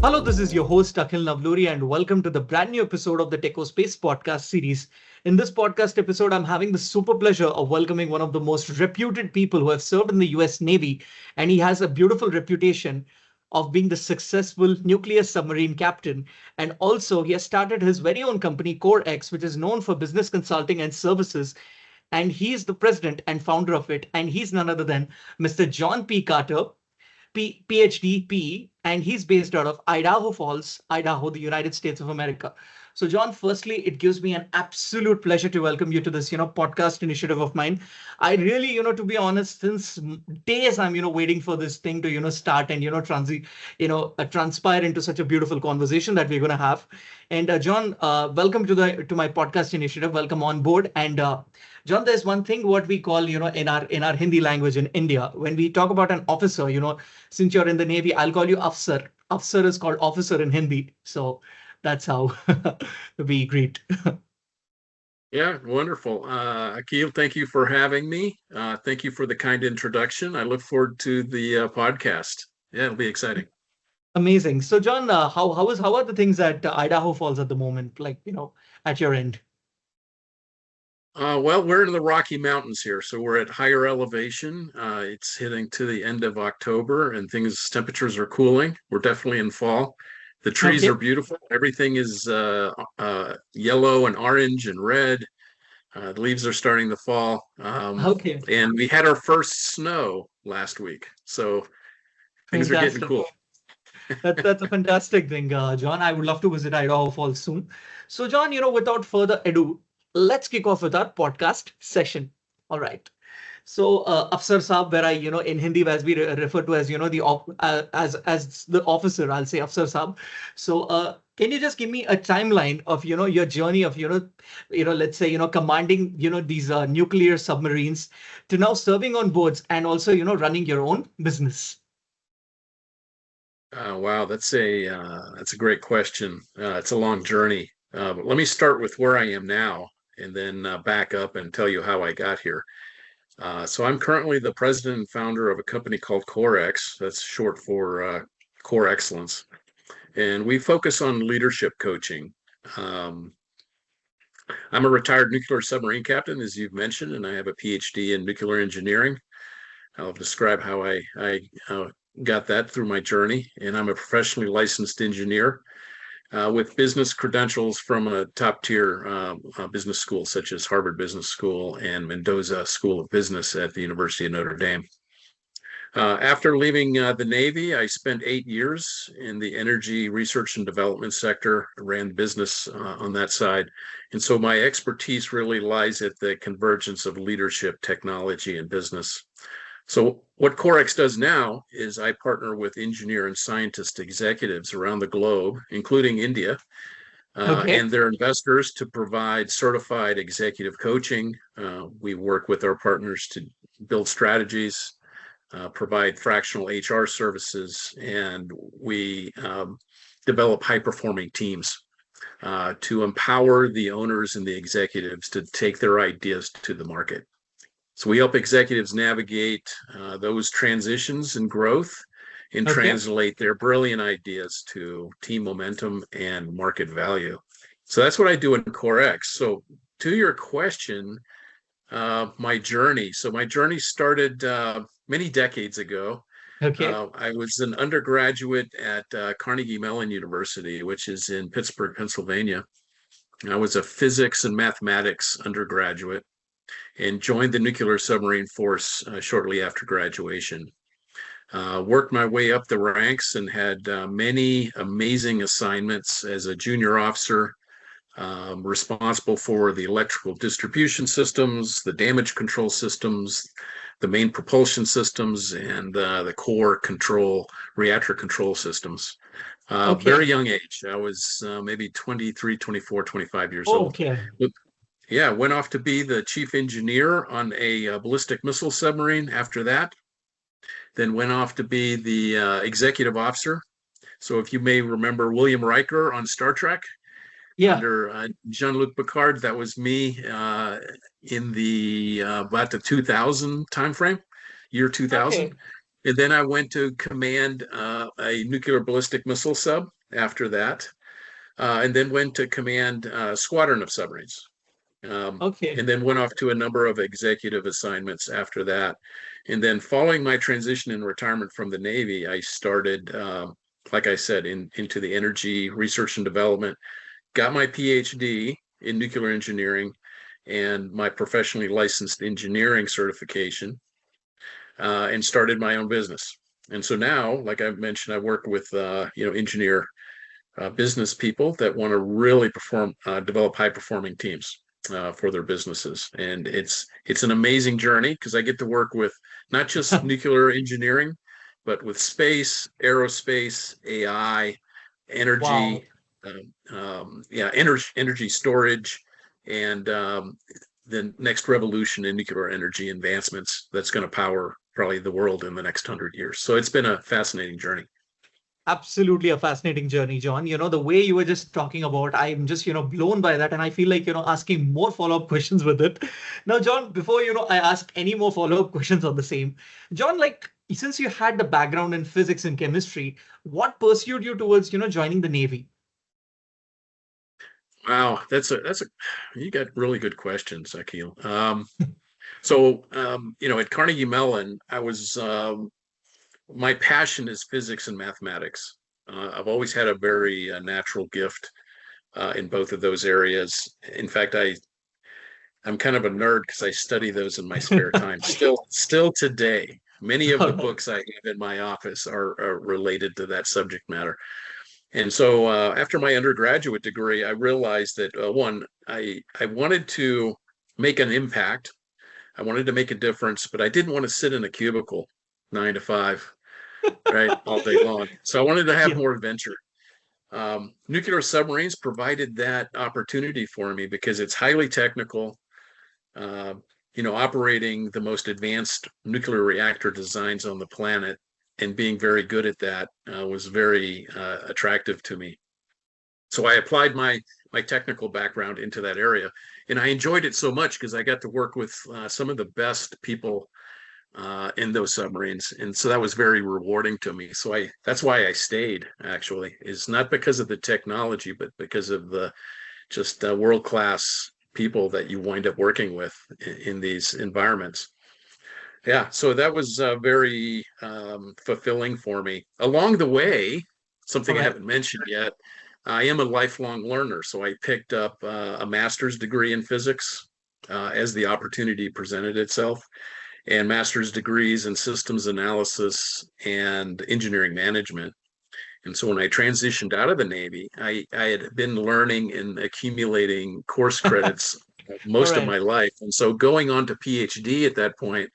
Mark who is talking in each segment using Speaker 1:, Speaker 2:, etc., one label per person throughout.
Speaker 1: Hello, this is your host Akhil Navluri, and welcome to the brand new episode of the Techo Space podcast series. In this podcast episode, I'm having the super pleasure of welcoming one of the most reputed people who have served in the US Navy, and he has a beautiful reputation of being the successful nuclear submarine captain. And also, he has started his very own company, CoreX, which is known for business consulting and services. And he is the president and founder of it. And he's none other than Mr. John P. Carter. Ph.D. PE, and he's based out of Idaho Falls, Idaho, the United States of America. So, John, firstly, it gives me an absolute pleasure to welcome you to this, podcast initiative of mine. I really, to be honest, since days I'm, waiting for this thing to, start and, transpire into such a beautiful conversation that we're going to have. And John, welcome to my podcast initiative. Welcome on board. And John, there's one thing what we call, in our Hindi language in India, when we talk about an officer, since you're in the Navy, I'll call you Afsar. Afsar is called officer in Hindi. So that's how we greet.
Speaker 2: Yeah, wonderful. Akil, thank you for having me. Thank you for the kind introduction. I look forward to the podcast. Yeah, it'll be exciting.
Speaker 1: Amazing. So, John, how are the things at Idaho Falls at the moment? Like, at your end.
Speaker 2: Well, we're in the Rocky Mountains here, so we're at higher elevation. It's hitting to the end of October, and temperatures are cooling. We're definitely in fall. The trees
Speaker 1: Okay.
Speaker 2: are beautiful. Everything is yellow and orange and red. The leaves are starting to fall.
Speaker 1: Okay.
Speaker 2: And we had our first snow last week, so things are getting
Speaker 1: Fantastic.
Speaker 2: cool.
Speaker 1: That's a fantastic thing, John. I would love to visit Idaho Falls soon. So, John, without further ado, let's kick off with our podcast session. All right. So, Afsar Saab, where I, in Hindi, as we refer to as, as the officer, I'll say Afsar Saab. So, can you just give me a timeline of, your journey of, let's say, commanding, these nuclear submarines to now serving on boards and also, running your own business?
Speaker 2: Wow, that's a great question. It's a long journey. But let me start with where I am now, and then back up and tell you how I got here. So I'm currently the president and founder of a company called CoreX. That's short for Core Excellence, and we focus on leadership coaching. Um, I'm a retired nuclear submarine captain, as you've mentioned, and I have a Ph.D. in nuclear engineering. I'll describe how I got that through my journey, and I'm a professionally licensed engineer with business credentials from a top tier business school such as Harvard Business School and Mendoza School of Business at the University of Notre Dame. After leaving the Navy, I spent 8 years in the energy research and development sector, ran business on that side. And so my expertise really lies at the convergence of leadership, technology, and business. So what CoreX does now is I partner with engineer and scientist executives around the globe, including India,
Speaker 1: Okay.
Speaker 2: and their investors to provide certified executive coaching. We work with our partners to build strategies, provide fractional HR services, and we develop high-performing teams to empower the owners and the executives to take their ideas to the market. So we help executives navigate those transitions and growth and
Speaker 1: Okay.
Speaker 2: translate their brilliant ideas to team momentum and market value. So that's what I do in CoreX. So to your question, my journey. So my journey started many decades ago.
Speaker 1: Okay.
Speaker 2: I was an undergraduate at Carnegie Mellon University, which is in Pittsburgh, Pennsylvania. I was a physics and mathematics undergraduate and joined the nuclear submarine force shortly after graduation. Worked my way up the ranks and had many amazing assignments as a junior officer, responsible for the electrical distribution systems, the damage control systems, the main propulsion systems, and the core control, reactor control systems. Very
Speaker 1: Okay.
Speaker 2: young age. I was maybe 23, 24, 25 years old.
Speaker 1: Okay.
Speaker 2: Yeah, went off to be the chief engineer on a ballistic missile submarine after that. Then went off to be the executive officer. So if you may remember William Riker on Star Trek
Speaker 1: Yeah.
Speaker 2: under Jean-Luc Picard, that was me in the about the 2000 timeframe, year 2000.
Speaker 1: Okay.
Speaker 2: And then I went to command a nuclear ballistic missile sub after that, and then went to command a squadron of submarines.
Speaker 1: Okay.
Speaker 2: And then went off to a number of executive assignments after that. And then following my transition and retirement from the Navy, I started, like I said, into the energy research and development, got my Ph.D. in nuclear engineering and my professionally licensed engineering certification, and started my own business. And so now, like I mentioned, I work with engineer business people that want to really develop high performing teams for their businesses. And it's an amazing journey because I get to work with not just nuclear engineering, but with space, aerospace, AI,
Speaker 1: Wow.
Speaker 2: energy, energy storage, and the next revolution in nuclear energy advancements that's going to power probably the world in the next 100 years. So it's been a fascinating journey.
Speaker 1: Absolutely a fascinating journey, John. The way you were just talking about, I'm just, blown by that. And I feel like, asking more follow-up questions with it. Now, John, before, I ask any more follow-up questions on the same, John, like, since you had the background in physics and chemistry, what pursued you towards, joining the Navy?
Speaker 2: Wow, that's a you got really good questions, Akil. So at Carnegie Mellon, I was my passion is physics and mathematics. I've always had a very natural gift in both of those areas. In fact, I'm kind of a nerd because I study those in my spare time. Still today, many of
Speaker 1: All
Speaker 2: the
Speaker 1: right.
Speaker 2: books I have in my office are related to that subject matter. And so after my undergraduate degree, I realized that one, I wanted to make an impact. I wanted to make a difference, but I didn't want to sit in a cubicle 9 to 5, right, all day long. So I wanted to have
Speaker 1: Yeah.
Speaker 2: more adventure. Nuclear submarines provided that opportunity for me because it's highly technical. Uh, Operating the most advanced nuclear reactor designs on the planet and being very good at that was very attractive to me. So I applied my technical background into that area, and I enjoyed it so much because I got to work with some of the best people in those submarines, and so that was very rewarding to me. So that's why I stayed. Actually, is not because of the technology, but because of the just world class people that you wind up working with in these environments. Yeah, so that was very fulfilling for me. Along the way,
Speaker 1: All
Speaker 2: something I
Speaker 1: right.
Speaker 2: haven't mentioned yet, I am a lifelong learner. So I picked up a master's degree in physics as the opportunity presented itself, and master's degrees in systems analysis and engineering management. And so when I transitioned out of the Navy, I had been learning and accumulating course credits
Speaker 1: All
Speaker 2: most of
Speaker 1: right.
Speaker 2: my life. And so going on to PhD at that point,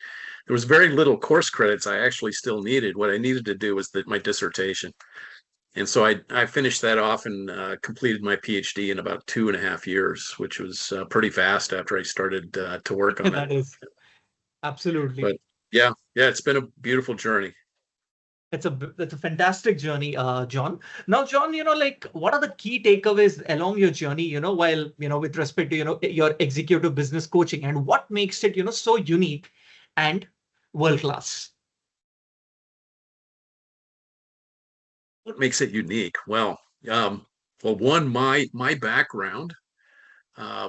Speaker 2: there was very little course credits I actually still needed. What I needed to do was my dissertation. And so I finished that off and completed my PhD in about 2.5 years, which was pretty fast after I started to work on it.
Speaker 1: That is absolutely.
Speaker 2: But yeah, it's been a beautiful journey.
Speaker 1: That's a fantastic journey, John. Now, John, like what are the key takeaways along your journey, while, with respect to, your executive business coaching and what makes it, so unique and world class?
Speaker 2: What makes it unique? One, my background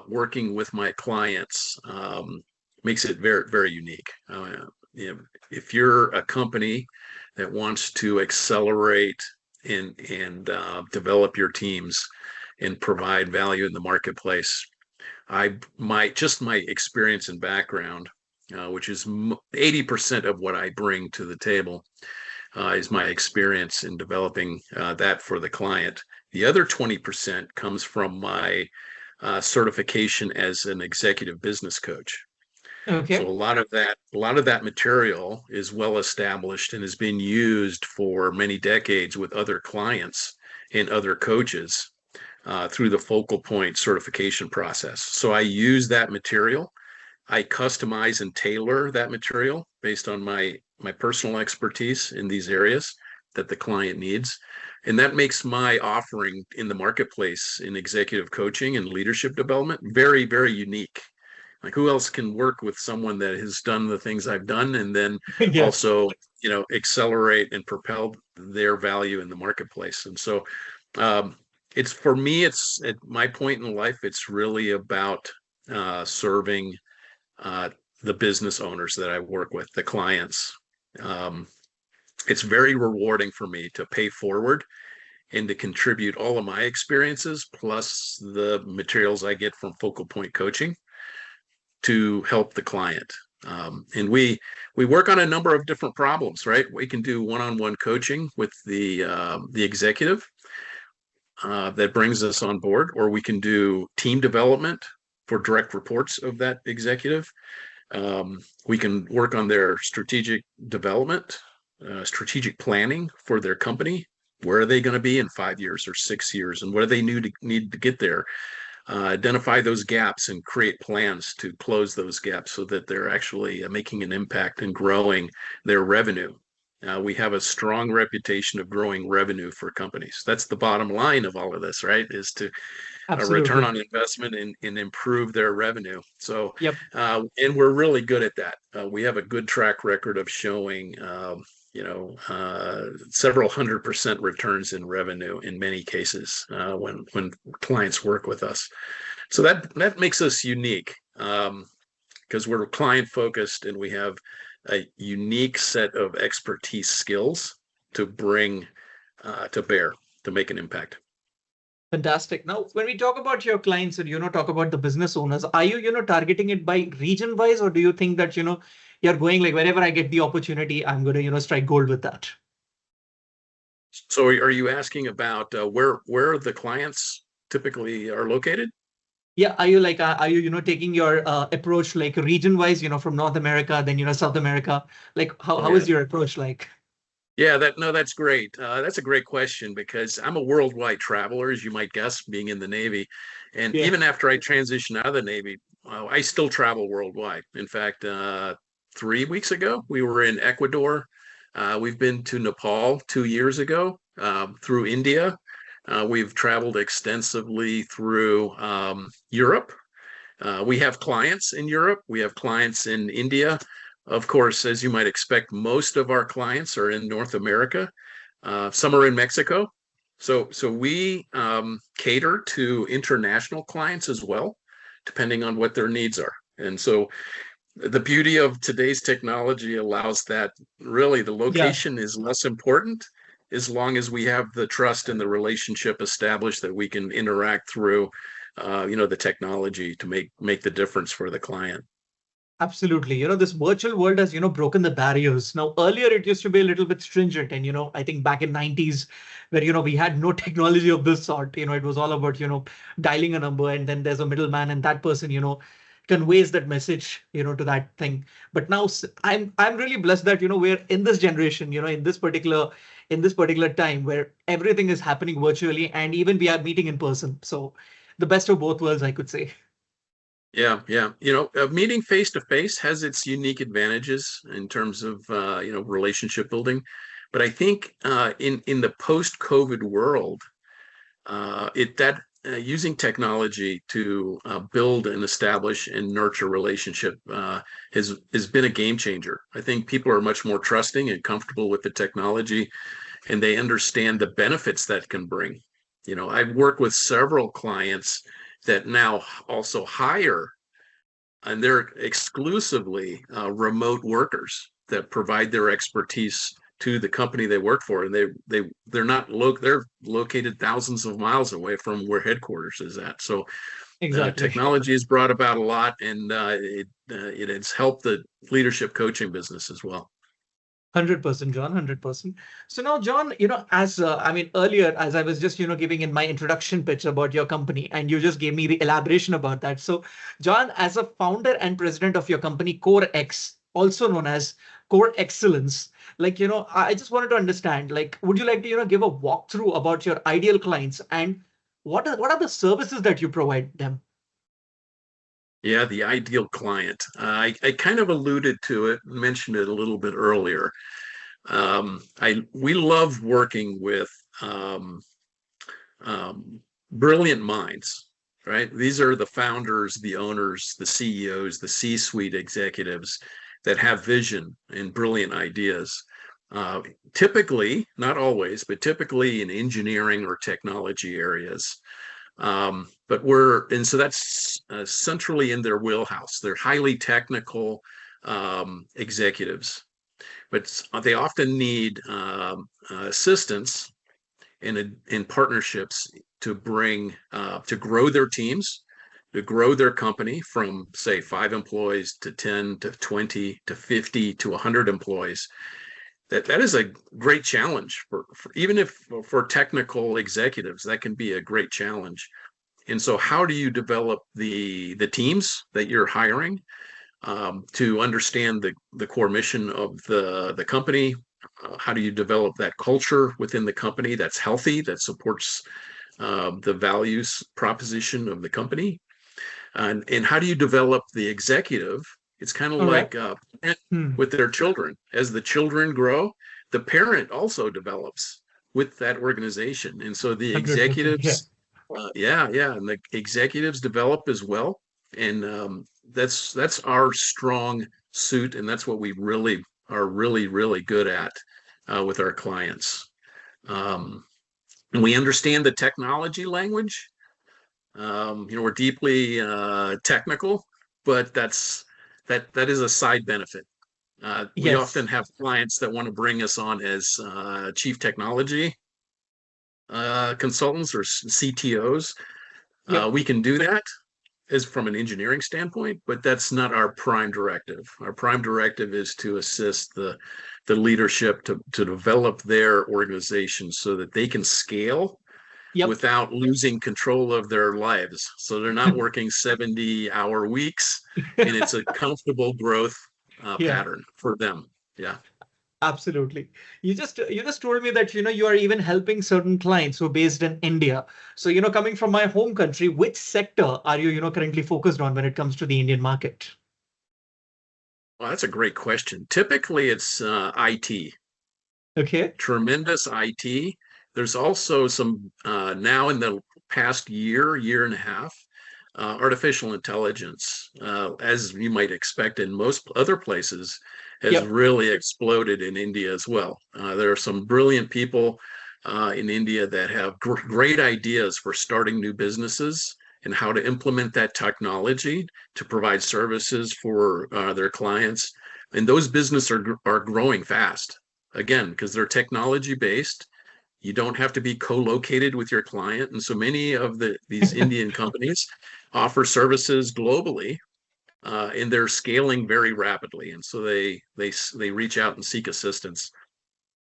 Speaker 2: working with my clients makes it very very unique. If you're a company that wants to accelerate and develop your teams and provide value in the marketplace, my experience and background, which is 80% of what I bring to the table, is my experience in developing that for the client. The other 20% comes from my certification as an executive business coach. So
Speaker 1: Okay.
Speaker 2: a lot of that material is well established and has been used for many decades with other clients and other coaches through the focal point certification process. So I use that material. I customize and tailor that material based on my personal expertise in these areas that the client needs. And that makes my offering in the marketplace in executive coaching and leadership development very, very unique. Like who else can work with someone that has done the things I've done and then
Speaker 1: Yeah.
Speaker 2: also accelerate and propel their value in the marketplace. And so it's for me, it's at my point in life, it's really about serving the business owners that I work with, the clients. It's very rewarding for me to pay forward and to contribute all of my experiences plus the materials I get from Focal Point Coaching to help the client. And we work on a number of different problems, right? We can do one-on-one coaching with the executive that brings us on board, or we can do team development for direct reports of that executive. We can work on their strategic development, strategic planning for their company. Where are they going to be in 5 years or 6 years, and what do they need to get there? Identify those gaps and create plans to close those gaps so that they're actually making an impact and growing their revenue. We have a strong reputation of growing revenue for companies. That's the bottom line of all of this, right? Is to a return on
Speaker 1: Absolutely.
Speaker 2: investment and improve their revenue. So,
Speaker 1: Yep.
Speaker 2: and we're really good at that. We have a good track record of showing, several 100% returns in revenue in many cases when clients work with us. So that makes us unique because we're client focused and we have a unique set of expertise skills to bring to bear to make an impact.
Speaker 1: Fantastic. Now, when we talk about your clients and, talk about the business owners, are you, targeting it by region wise, or do you think that, you're going like whenever I get the opportunity, I'm going to, strike gold with that?
Speaker 2: So are you asking about where the clients typically are located?
Speaker 1: Yeah. Are you, taking your approach like region wise, from North America, then, South America? Like how
Speaker 2: Yeah.
Speaker 1: is your approach like?
Speaker 2: Yeah, that's great. That's a great question because I'm a worldwide traveler, as you might guess, being in the Navy. And
Speaker 1: Yeah.
Speaker 2: even after I transitioned out of the Navy, I still travel worldwide. In fact, 3 weeks ago, we were in Ecuador. We've been to Nepal 2 years ago, through India. We've traveled extensively through Europe. We have clients in Europe. We have clients in India. Of course, as you might expect, most of our clients are in North America. Some are in Mexico. So we cater to international clients as well, depending on what their needs are. And so the beauty of today's technology allows that really the
Speaker 1: Yeah.
Speaker 2: location is less important as long as we have the trust and the relationship established that we can interact through the technology to make the difference for the client.
Speaker 1: Absolutely. This virtual world has, broken the barriers. Now, earlier it used to be a little bit stringent. And, I think back in 90s where, we had no technology of this sort, it was all about, dialing a number and then there's a middleman and that person, conveys that message, to that thing. But now I'm really blessed that, we're in this generation, in this particular time where everything is happening virtually and even we are meeting in person. So the best of both worlds, I could say.
Speaker 2: Yeah, yeah. Meeting face to face has its unique advantages in terms of relationship building, but I think in the post-COVID world, using technology to build and establish and nurture relationship has been a game changer. I think people are much more trusting and comfortable with the technology, and they understand the benefits that can bring. I've worked with several clients that now also hire, and they're exclusively remote workers that provide their expertise to the company they work for, and they're located thousands of miles away from where headquarters is at. So
Speaker 1: Exactly.
Speaker 2: technology has brought about a lot, and it has helped the leadership coaching business as well.
Speaker 1: 100%, John, 100%. So now, John, as I mean, earlier, as I was just, giving in my introduction pitch about your company, and you just gave me the elaboration about that. So, John, as a founder and president of your company, CoreX, also known as Core Excellence, like, I just wanted to understand, like, would you like to, give a walkthrough about your ideal clients and what are the services that you provide them?
Speaker 2: Yeah, the ideal client. I kind of alluded to it, mentioned it a little bit earlier. We love working with brilliant minds, right? These are the founders, the owners, the CEOs, the C-suite executives that have vision and brilliant ideas. Typically, not always, but typically in engineering or technology areas. And so that's centrally in their wheelhouse. They're highly technical executives, but they often need assistance in partnerships to grow their teams, to grow their company from, say, 5 employees to 10 to 20 to 50 to 100 employees. That is a great challenge for even if for technical executives, that can be a great challenge. And so how do you develop the teams that you're hiring to understand the core mission of the company? How do you develop that culture within the company that's healthy, that supports the values proposition of the company? And how do you develop the executive? It's kind of
Speaker 1: All right.
Speaker 2: like with their children. As the children grow, the parent also develops with that organization. And so the
Speaker 1: 100%. Yeah.
Speaker 2: executives, and the executives develop as well. And that's our strong suit, and that's what we really are really good at with our clients. And we understand the technology language. We're deeply technical, but that is a side benefit. We often
Speaker 1: Yes.
Speaker 2: have clients that want to bring us on as chief technology consultants or CTOs.
Speaker 1: Yep.
Speaker 2: We can do that as from an engineering standpoint, but that's not our prime directive. Our prime directive is to assist the leadership to develop their organization so that they can scale
Speaker 1: Yep.
Speaker 2: without losing control of their lives. So they're not working 70-hour weeks, and it's a comfortable growth
Speaker 1: Yeah.
Speaker 2: pattern for them. Yeah.
Speaker 1: Absolutely. You just told me that you are even helping certain clients who are based in India. So coming from my home country, which sector are you currently focused on when it comes to the Indian market?
Speaker 2: Well, that's a great question. Typically, it's IT,
Speaker 1: Okay.
Speaker 2: tremendous IT. There's also some now in the past year and a half, artificial intelligence, as you might expect in most other places, has
Speaker 1: Yep.
Speaker 2: really exploded in India as well. There are some brilliant people in India that have great ideas for starting new businesses and how to implement that technology to provide services for their clients. And those businesses are growing fast, again, because they're technology based. You don't have to be co-located with your client. And so many of these Indian companies offer services globally, and they're scaling very rapidly. And so they reach out and seek assistance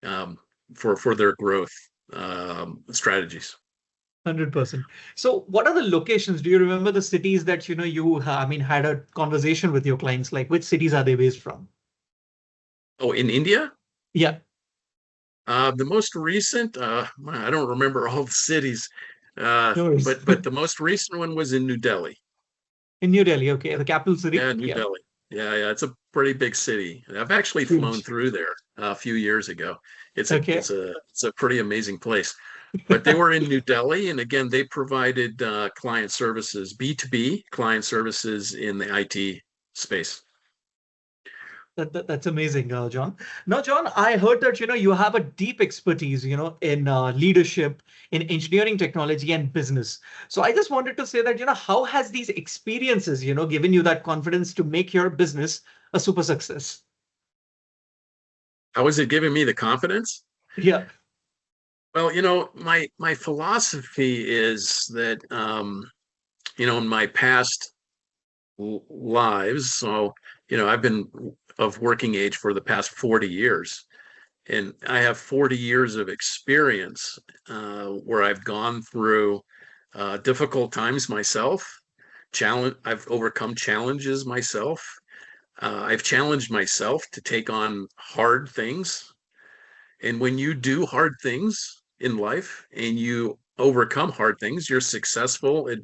Speaker 2: um, for their growth strategies.
Speaker 1: 100%. So what are the locations? Do you remember the cities that had a conversation with your clients? Like which cities are they based from?
Speaker 2: Oh, in India,
Speaker 1: Yeah.
Speaker 2: the most recent, I don't remember all the cities,
Speaker 1: No worries.
Speaker 2: but the most recent one was in New Delhi.
Speaker 1: In New Delhi. Okay. The capital city.
Speaker 2: Yeah, New
Speaker 1: Yeah.
Speaker 2: Delhi. Yeah, it's a pretty big city. I've actually flown
Speaker 1: Huge.
Speaker 2: through there a few years ago. It's a
Speaker 1: Okay.
Speaker 2: it's a it's a pretty amazing place. But they were in New Delhi, and again, they provided client services, B2B client services in the IT space.
Speaker 1: That's amazing, John. Now, John, I heard that you have a deep expertise, in leadership, in engineering technology and business. So I just wanted to say that how has these experiences given you that confidence to make your business a super success?
Speaker 2: How is it giving me the confidence?
Speaker 1: Yeah.
Speaker 2: Well, my philosophy is that in my past lives, so I've been of working age for the past 40 years. And I have 40 years of experience where I've gone through difficult times myself. I've overcome challenges myself. I've challenged myself to take on hard things. And when you do hard things in life and you overcome hard things, you're successful at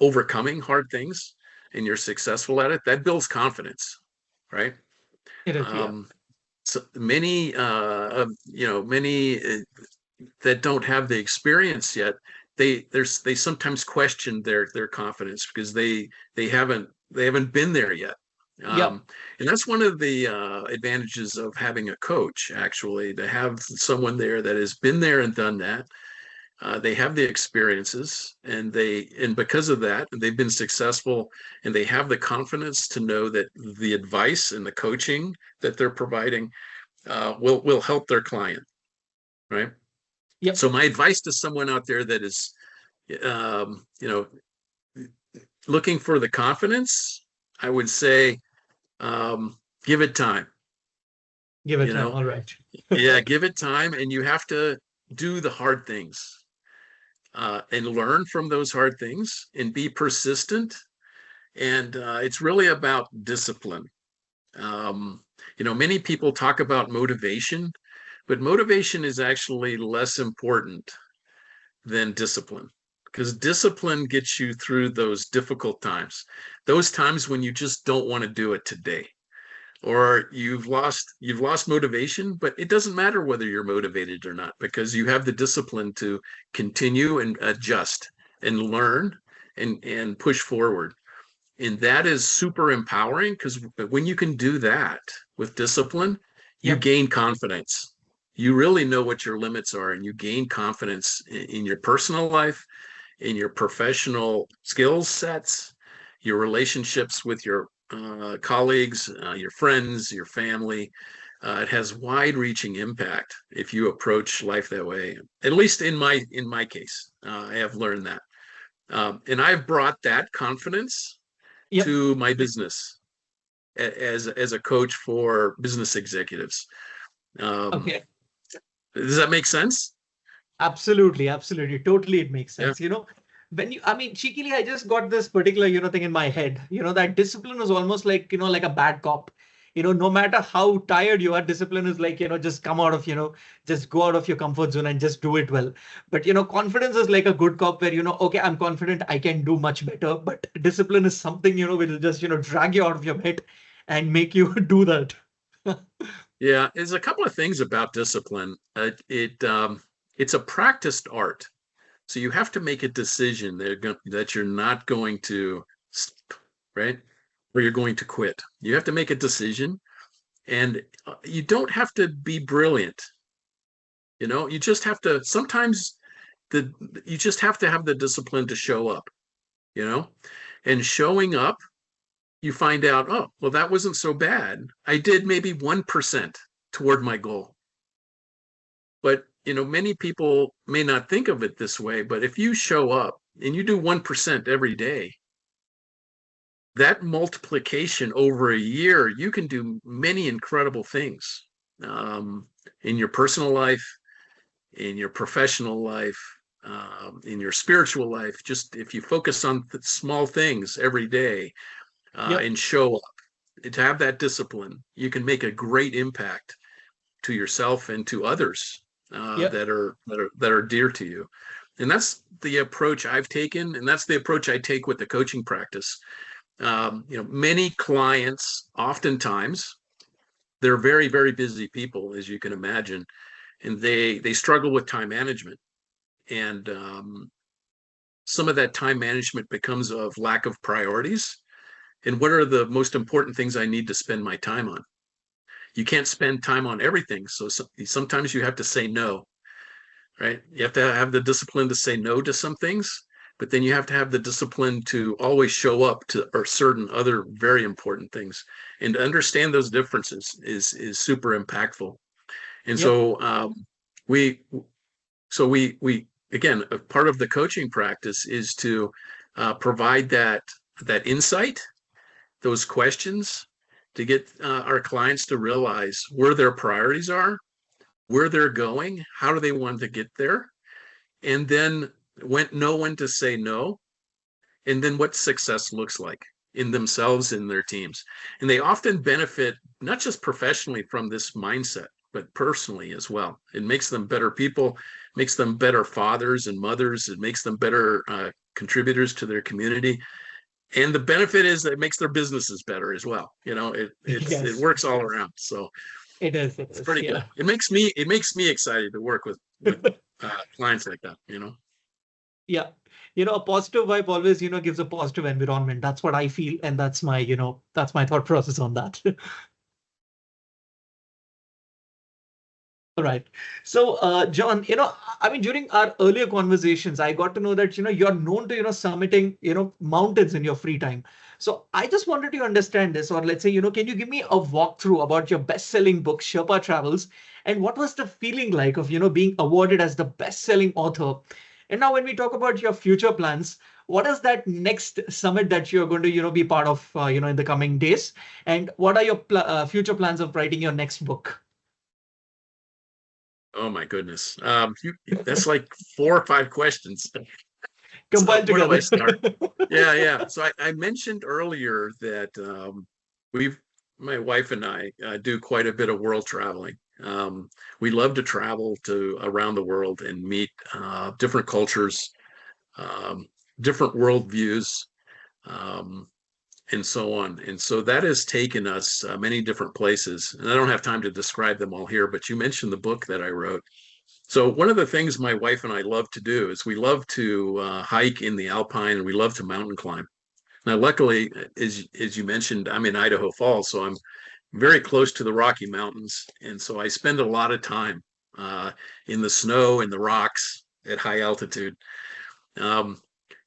Speaker 2: overcoming hard things, and you're successful at it. That builds confidence, right?
Speaker 1: It is. Yeah.
Speaker 2: Um, so many that don't have the experience yet, they sometimes question their confidence because they haven't been there yet.
Speaker 1: Yep.
Speaker 2: And that's one of the advantages of having a coach, actually, to have someone there that has been there and done that. They have the experiences, and because of that, they've been successful, and they have the confidence to know that the advice and the coaching that they're providing will help their client, right?
Speaker 1: Yep.
Speaker 2: So my advice to someone out there that is, you know, looking for the confidence, I would say, give it time.
Speaker 1: Give it
Speaker 2: You
Speaker 1: time.
Speaker 2: know,
Speaker 1: All right.
Speaker 2: yeah, give it time, and you have to do the hard things and learn from those hard things and be persistent. And it's really about discipline. Um, many people talk about motivation, but motivation is actually less important than discipline, because discipline gets you through those difficult times, those times when you just don't want to do it today, or you've lost motivation. But it doesn't matter whether you're motivated or not, because you have the discipline to continue and adjust and learn and push forward. And that is super empowering, because when you can do that with discipline, you
Speaker 1: Yep.
Speaker 2: gain confidence. You really know what your limits are, and you gain confidence in your personal life, in your professional skill sets, your relationships with your colleagues, your friends, your family. It has wide-reaching impact if you approach life that way. At least in my case, I have learned that, and I've brought that confidence
Speaker 1: Yep.
Speaker 2: to my business as a coach for business executives. Um,
Speaker 1: Okay.
Speaker 2: does that make sense?
Speaker 1: Absolutely, absolutely. Totally, it makes
Speaker 2: Yeah.
Speaker 1: sense. When I mean, cheekily, I just got this particular, thing in my head. That discipline is almost like, like a bad cop. No matter how tired you are, discipline is like, just come out of, just go out of your comfort zone and just do it well. But, confidence is like a good cop where, okay, I'm confident I can do much better. But discipline is something, which will just, drag you out of your bed and make you do that.
Speaker 2: Yeah, there's a couple of things about discipline. It's a practiced art, so you have to make a decision that you're not going to, right, or you're going to quit. You have to make a decision, and you don't have to be brilliant. You just have to. Sometimes the you just have to have the discipline to show up. You know, and showing up, you find out, oh, well, that wasn't so bad. I did maybe 1% toward my goal. But many people may not think of it this way, but if you show up and you do 1% every day, that multiplication over a year, you can do many incredible things, in your personal life, in your professional life, in your spiritual life. Just if you focus on small things every day,
Speaker 1: Yep.
Speaker 2: and show up, to have that discipline, you can make a great impact to yourself and to others
Speaker 1: Yep.
Speaker 2: that are dear to you. And that's the approach I've taken, and that's the approach I take with the coaching practice. Many clients, oftentimes, they're very, very busy people, as you can imagine, and they struggle with time management. And some of that time management becomes of lack of priorities. And what are the most important things I need to spend my time on? You can't spend time on everything. So sometimes you have to say no, right? You have to have the discipline to say no to some things, but then you have to have the discipline to always show up to or certain other very important things. And to understand those differences is super impactful. And
Speaker 1: Yep.
Speaker 2: we we again, a part of the coaching practice is to provide that insight, those questions, to get our clients to realize where their priorities are, where they're going, how do they want to get there, and then know when to say no, and then what success looks like in themselves and their teams. And they often benefit not just professionally from this mindset, but personally as well. It makes them better people, makes them better fathers and mothers, it makes them better contributors to their community. And the benefit is that it makes their businesses better as well. It
Speaker 1: Yes.
Speaker 2: works all around. So
Speaker 1: It is. It
Speaker 2: it's
Speaker 1: is.
Speaker 2: pretty good.
Speaker 1: Yeah.
Speaker 2: It makes me excited to work with clients like that.
Speaker 1: Yeah. A positive vibe always, gives a positive environment. That's what I feel. And that's my thought process on that. All right. So, John, I mean, during our earlier conversations, I got to know that, you're known to, summiting, mountains in your free time. So I just wanted to understand this, or let's say, can you give me a walkthrough about your best-selling book, Sherpa Travels, and what was the feeling like of, being awarded as the best-selling author? And now when we talk about your future plans, what is that next summit that you're going to, be part of, in the coming days? And what are your future plans of writing your next book?
Speaker 2: Oh my goodness. That's like 4 or 5 questions. So
Speaker 1: Compiled
Speaker 2: where do I
Speaker 1: together.
Speaker 2: start? Yeah, yeah. So I mentioned earlier that we've my wife and I do quite a bit of world traveling. We love to travel to around the world and meet different cultures, um, different worldviews, um, and so on. And so that has taken us many different places. And I don't have time to describe them all here, but you mentioned the book that I wrote. So one of the things my wife and I love to do is we love to hike in the Alpine and we love to mountain climb. Now, luckily, as you mentioned, I'm in Idaho Falls, so I'm very close to the Rocky Mountains, and so I spend a lot of time uh, in the snow and the rocks at high altitude. Um,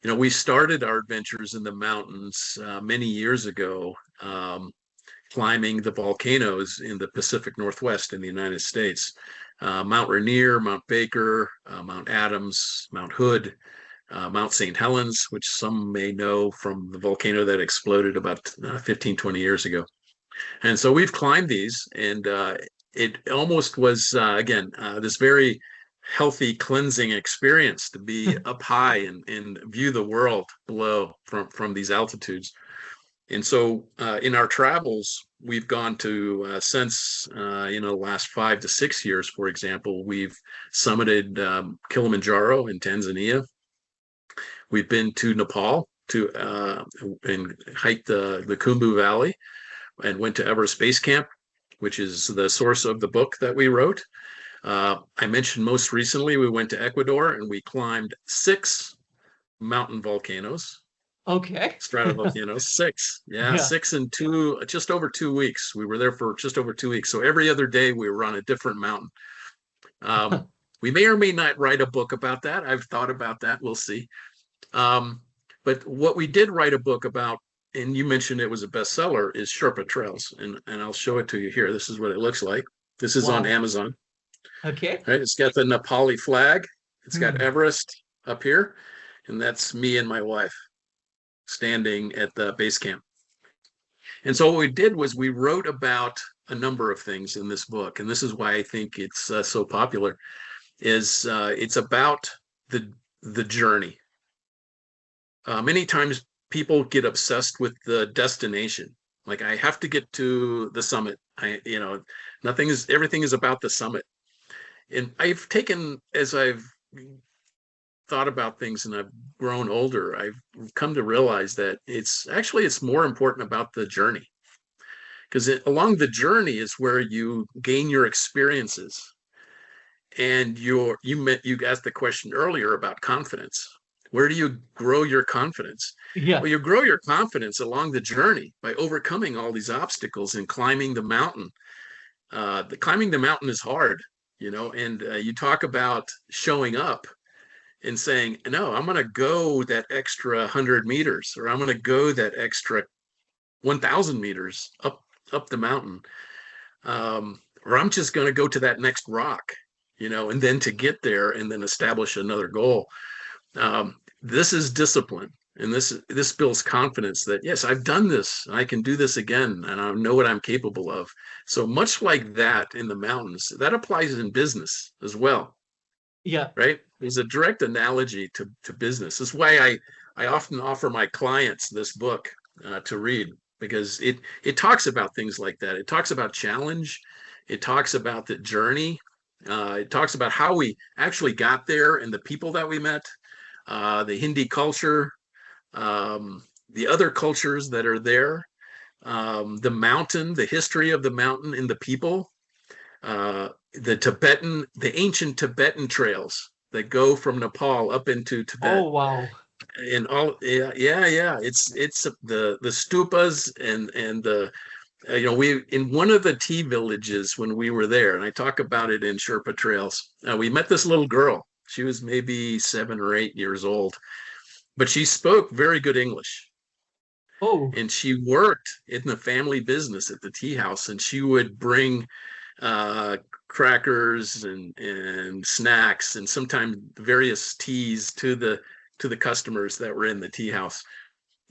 Speaker 2: we started our adventures in the mountains many years ago, climbing the volcanoes in the Pacific Northwest in the United States. Mount Rainier, Mount Baker, Mount Adams, Mount Hood, Mount St. Helens, which some may know from the volcano that exploded about 15, 20 years ago. And so we've climbed these, and it almost was, again, this very healthy, cleansing experience to be up high and view the world below from these altitudes. And so in our travels, we've gone to, since, the last 5 to 6 years, for example, we've summited Kilimanjaro in Tanzania. We've been to Nepal and hiked the Khumbu Valley and went to Everest Base Camp, which is the source of the book that we wrote. I mentioned most recently we went to Ecuador and we climbed 6 mountain volcanoes,
Speaker 1: Okay.
Speaker 2: stratovolcanoes, six. Yeah,
Speaker 1: Yeah.
Speaker 2: six and two, just over 2 weeks. We were there for just over 2 weeks. So every other day we were on a different mountain. Um, we may or may not write a book about that. I've thought about that. We'll see. Um, but what we did write a book about, and you mentioned it was a bestseller, is Sherpa Trails. And I'll show it to you here. This is what it looks like. This is on
Speaker 1: Wow.
Speaker 2: Amazon.
Speaker 1: Okay.
Speaker 2: Right? It's got the Nepali flag. It's got
Speaker 1: Hmm.
Speaker 2: Everest up here. And that's me and my wife standing at the base camp. And so what we did was we wrote about a number of things in this book. And this is why I think it's so popular, is it's about the journey. Many times people get obsessed with the destination. Like I have to get to the summit. Everything is about the summit. And I've taken, as I've thought about things and I've grown older, I've come to realize that it's more important about the journey, because along the journey is where you gain your experiences. And you asked the question earlier about confidence. Where do you grow your confidence?
Speaker 1: Yeah.
Speaker 2: Well, you grow your confidence along the journey by overcoming all these obstacles and climbing the mountain. Climbing the mountain is hard, and you talk about showing up and saying, no, I'm going to go that extra 100 meters, or I'm going to go that extra 1,000 meters up the mountain, or I'm just going to go to that next rock, and then to get there and then establish another goal. This is discipline, and this builds confidence that yes, I've done this, I can do this again, and I know what I'm capable of. So much like that in the mountains, that applies in business as well,
Speaker 1: Yeah.
Speaker 2: right? There's a direct analogy to business. That's why I often offer my clients this book to read, because it talks about things like that. It talks about challenge. It talks about the journey. It talks about how we actually got there and the people that we met, the Hindi culture, the other cultures that are there, the mountain, the history of the mountain and the people, the ancient Tibetan trails. that go from Nepal up into Tibet.
Speaker 1: Oh, wow.
Speaker 2: And all, yeah. It's the stupas and the we in one of the tea villages when we were there, and I talk about it in Sherpa Trails. We met this little girl. She was maybe 7 or 8 years old, but she spoke very good English.
Speaker 1: Oh,
Speaker 2: And she worked in the family business at the tea house, and she would bring uh, crackers and snacks and sometimes various teas to the customers that were in the tea house.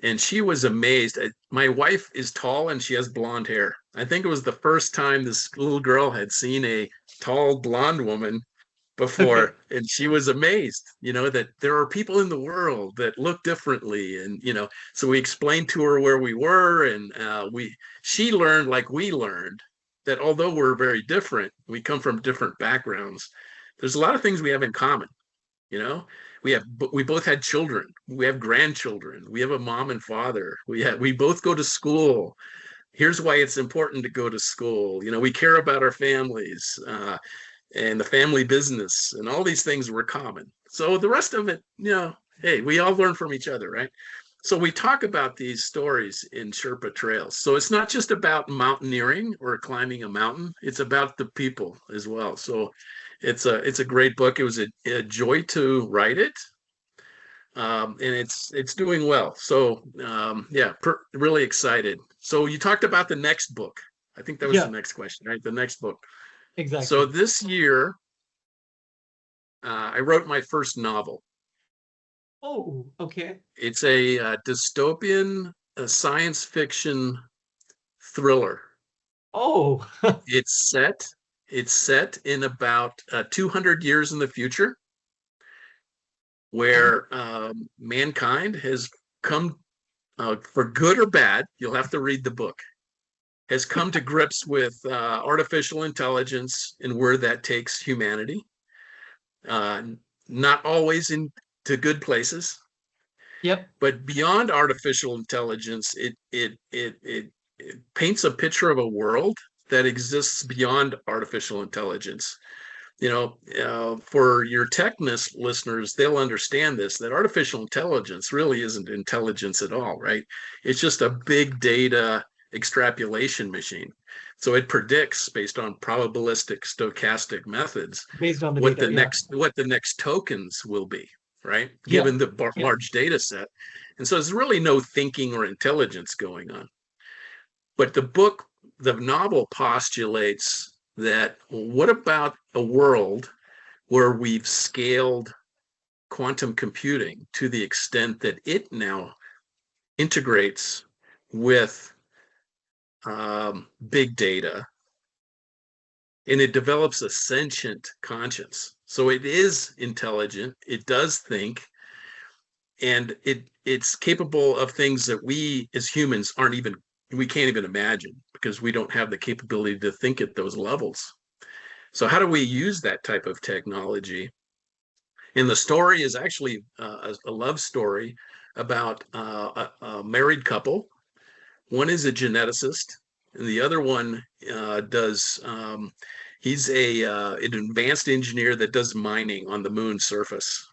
Speaker 2: And she was amazed. My wife is tall and she has blonde hair. I think it was the first time this little girl had seen a tall blonde woman
Speaker 1: okay.
Speaker 2: before, and she was amazed, that there are people in the world that look differently. And so we explained to her where we were, and we she learned, like we learned, that although we're very different, we come from different backgrounds, there's a lot of things we have in common. you know we both had children, we have grandchildren, we have a mom and father, we both go to school. Here's why it's important to go to school. We care about our families, and the family business, and all these things were common. So the rest of it, hey, we all learn from each other, right? So we talk about these stories in Sherpa Trails. So it's not just about mountaineering or climbing a mountain, it's about the people as well. So it's a great book. It was a joy to write it. And it's doing well. So yeah, really excited. So you talked about the next book. I think that was the
Speaker 1: Yeah,
Speaker 2: next question, right? The next book. So
Speaker 1: exactly.
Speaker 2: this year, I wrote my first novel.
Speaker 1: Oh, okay.
Speaker 2: It's a dystopian science fiction thriller.
Speaker 1: Oh,
Speaker 2: It's set. It's set in about 200 years in the future,
Speaker 1: mhm.
Speaker 2: where mankind has come, for good or bad. You'll have to read the book. Has come to grips with artificial intelligence and where that takes humanity. Uh, Not always into good places,
Speaker 1: Yep.
Speaker 2: but beyond artificial intelligence, it paints a picture of a world that exists beyond artificial intelligence. For your techness listeners, they'll understand this, that artificial intelligence really isn't intelligence at all, right? It's just a big data extrapolation machine. So it predicts based on probabilistic stochastic methods
Speaker 1: Based on the data. Yeah.
Speaker 2: what the next tokens will be, right?
Speaker 1: Yeah.
Speaker 2: Given the
Speaker 1: Yeah.
Speaker 2: large data set. And so there's really no thinking or intelligence going on. But the novel postulates that, what about a world where we've scaled quantum computing to the extent that it now integrates with big data, and it develops a sentient conscience. So it is intelligent, it does think, and it's capable of things that we as humans we can't even imagine, because we don't have the capability to think at those levels. So how do we use that type of technology? And the story is actually a love story about a married couple. One is a geneticist, and the other one does. He's an advanced engineer that does mining on the moon's surface.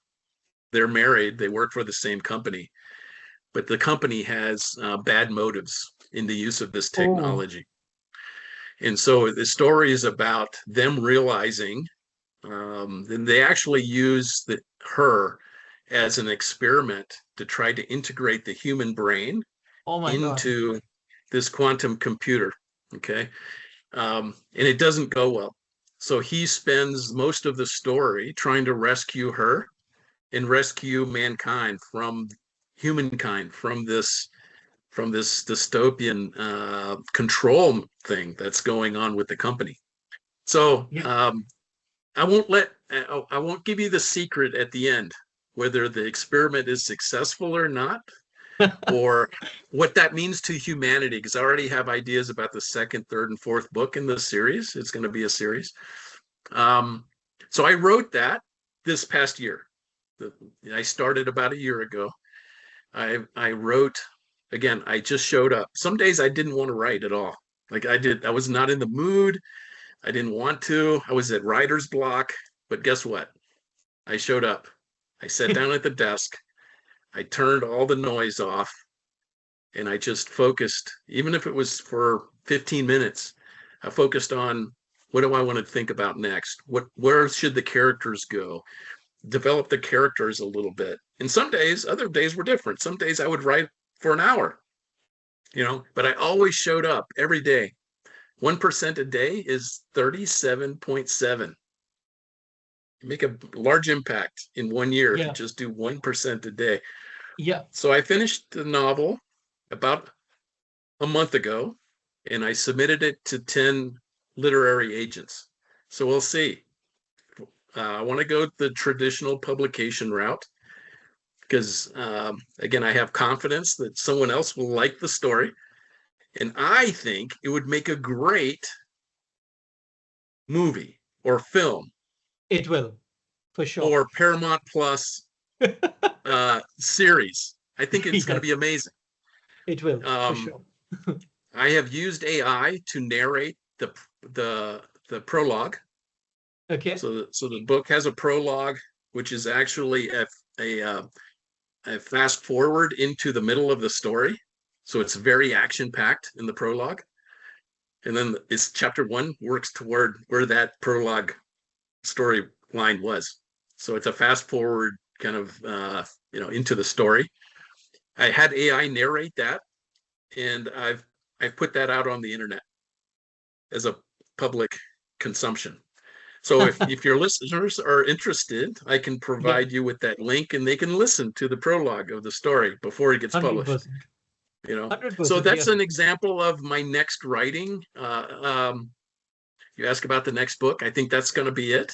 Speaker 2: They're married. They work for the same company, but the company has bad motives in the use of this
Speaker 1: Oh,
Speaker 2: technology. And so the story is about them realizing, then they actually use her as an experiment to try to integrate the human brain
Speaker 1: oh my God.
Speaker 2: into this quantum computer. Okay. And it doesn't go well. So he spends most of the story trying to rescue her and rescue mankind from humankind from this dystopian control thing that's going on with the company. So
Speaker 1: Yeah.
Speaker 2: I won't give you the secret at the end, whether the experiment is successful or not, or what that means to humanity, because I already have ideas about the second, third, and fourth book in the series. It's going to be a series. Um, so I wrote that this past year. I started about a year ago. I wrote, again, I just showed up. Some days I didn't want to write at all. I was not in the mood. I didn't want to. I was at writer's block. But guess what? I showed up. I sat down at the desk. I turned all the noise off and I just focused, even if it was for 15 minutes, I focused on what do I want to think about next? Where should the characters go? Develop the characters a little bit. And some days, other days were different. Some days I would write for an hour, but I always showed up every day. 1% a day is 37.7. You make a large impact in 1 year if you
Speaker 1: Yeah.
Speaker 2: just do 1% a day.
Speaker 1: Yeah.
Speaker 2: So I finished the novel about a month ago, and I submitted it to 10 literary agents. So we'll see. I want to go the traditional publication route because, again, I have confidence that someone else will like the story. And I think it would make a great movie or film
Speaker 1: It will, for sure.
Speaker 2: or Paramount Plus series. I think it's going to be
Speaker 1: Yes,
Speaker 2: amazing.
Speaker 1: it will, for
Speaker 2: Um,
Speaker 1: sure.
Speaker 2: I have used AI to narrate the prologue.
Speaker 1: Okay.
Speaker 2: So the book has a prologue, which is actually a fast forward into the middle of the story. So it's very action packed in the prologue, and then it's chapter one works toward where that prologue storyline was. So it's a fast forward kind of into the story. I had AI narrate that, and I've put that out on the internet as a public consumption. So if your listeners are interested, I can
Speaker 1: Yeah,
Speaker 2: provide you with that link and they can listen to the prologue of the story before it gets published.
Speaker 1: 100%.
Speaker 2: So
Speaker 1: 100%.
Speaker 2: that's
Speaker 1: Yes.
Speaker 2: an example of my next writing. You ask about the next book. I think that's going to be it.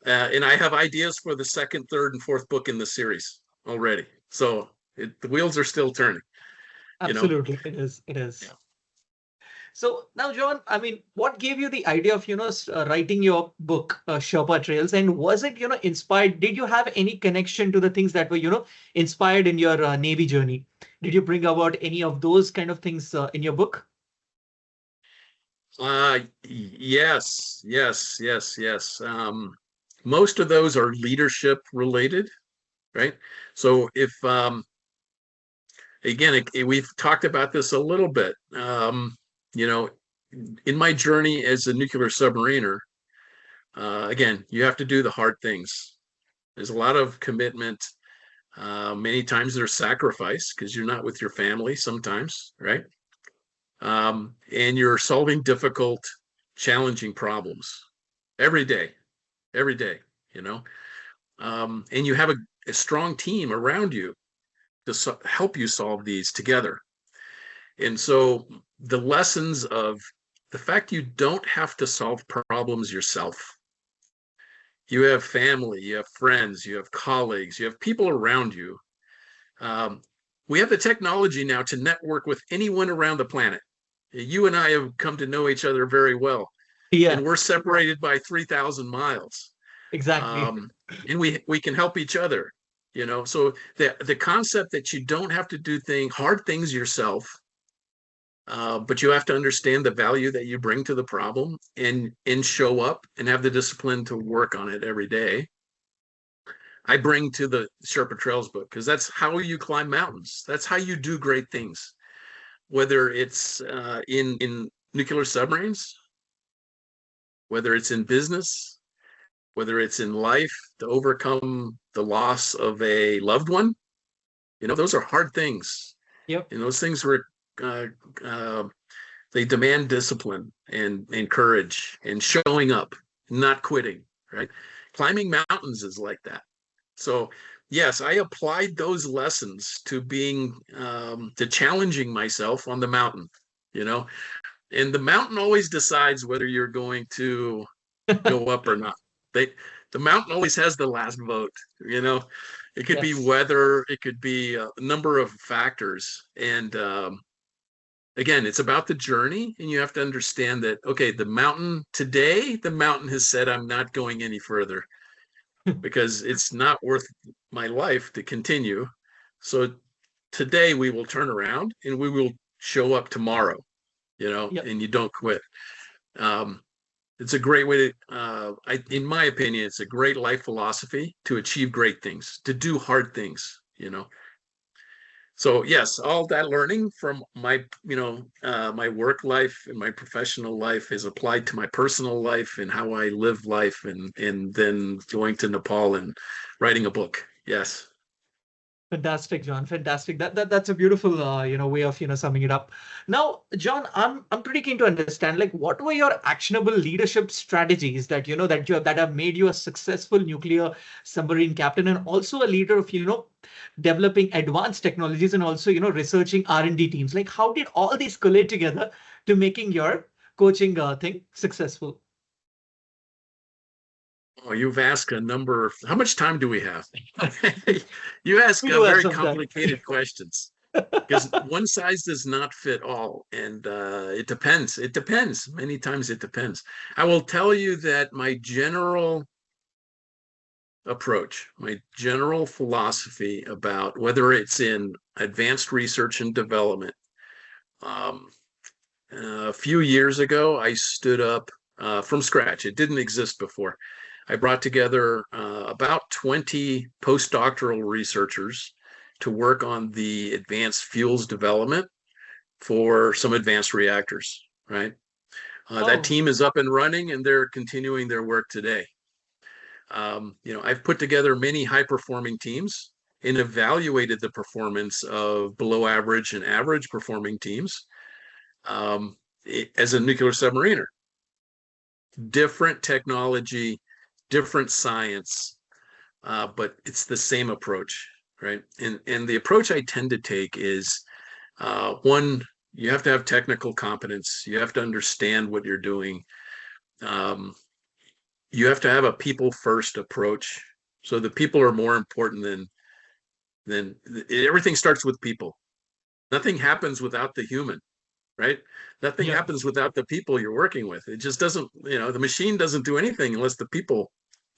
Speaker 2: And I have ideas for the second, third, and fourth book in the series already. So the wheels are still turning, you know?
Speaker 1: Absolutely. It is. It
Speaker 2: Yeah.
Speaker 1: is. So now, John, I mean, what gave you the idea of, writing your book, Sherpa Trails? And was it, inspired? Did you have any connection to the things that were, inspired in your Navy journey? Did you bring about any of those kind of things in your book?
Speaker 2: Yes, yes, yes, yes. Most of those are leadership related, right? So if again, we've talked about this a little bit. You know, in my journey as a nuclear submariner, again, you have to do the hard things. There's a lot of commitment. Many times there's sacrifice because you're not with your family sometimes, right? And you're solving difficult, challenging problems every day, every day, you know. And you have a strong team around you to help you solve these together. And so the lessons of the fact you don't have to solve problems yourself. You have family, you have friends, you have colleagues, you have people around you. Um, we have the technology now to network with anyone around the planet. You and I have come to know each other very well, and
Speaker 1: Yeah,
Speaker 2: we're separated by 3,000 miles.
Speaker 1: exactly.
Speaker 2: Um, and we can help each other, So the concept that you don't have to do hard things yourself, but you have to understand the value that you bring to the problem and show up and have the discipline to work on it every day. I bring to the Sherpa Trails book because that's how you climb mountains. That's how you do great things, whether it's in nuclear submarines, whether it's in business, whether it's in life to overcome the loss of a loved one. Those are hard things.
Speaker 1: Yep.
Speaker 2: And those things were uh, uh, they demand discipline and courage and showing up, not quitting, right? Climbing mountains is like that. So yes, I applied those lessons to being to challenging myself on the mountain, you know, and the mountain always decides whether you're going to go up or not. They the mountain always has the last vote, you know. It could be
Speaker 1: Yes.
Speaker 2: weather, it could be a number of factors. And again, it's about the journey, and you have to understand that, okay, the mountain has said I'm not going any further because it's not worth my life to continue. So today we will turn around and we will show up tomorrow,
Speaker 1: Yep.
Speaker 2: and you don't quit. Um, it's a great way to in my opinion, it's a great life philosophy to achieve great things, to do hard things, So yes, all that learning from my, my work life and my professional life is applied to my personal life and how I live life, and then going to Nepal and writing a book. Yes.
Speaker 1: Fantastic, John. Fantastic. That's a beautiful way of summing it up. Now, John, I'm pretty keen to understand, like, what were your actionable leadership strategies that have made you a successful nuclear submarine captain and also a leader of developing advanced technologies and also researching R&D teams. Like, how did all these collate together to making your coaching thing successful?
Speaker 2: Oh, you've asked a number of, how much time do we have? You ask
Speaker 1: We do have
Speaker 2: very
Speaker 1: some time.
Speaker 2: complicated questions because one size does not fit all. And it depends. It depends. Many times it depends. I will tell you that my general approach, my general philosophy about whether it's in advanced research and development. A few years ago, I stood up from scratch. It didn't exist before. I brought together about 20 postdoctoral researchers to work on the advanced fuels development for some advanced reactors, right? That
Speaker 1: Oh,
Speaker 2: team is up and running and they're continuing their work today. I've put together many high-performing teams and evaluated the performance of below average and average performing teams as a nuclear submariner. Different technology, different science, but it's the same approach, right? And the approach I tend to take is one, you have to have technical competence. You have to understand what you're doing. You have to have a people first approach. So the people are more important than everything starts with people. Nothing happens without the human, right? Nothing
Speaker 1: yeah.
Speaker 2: happens without the people you're working with. It just doesn't, the machine doesn't do anything unless the people,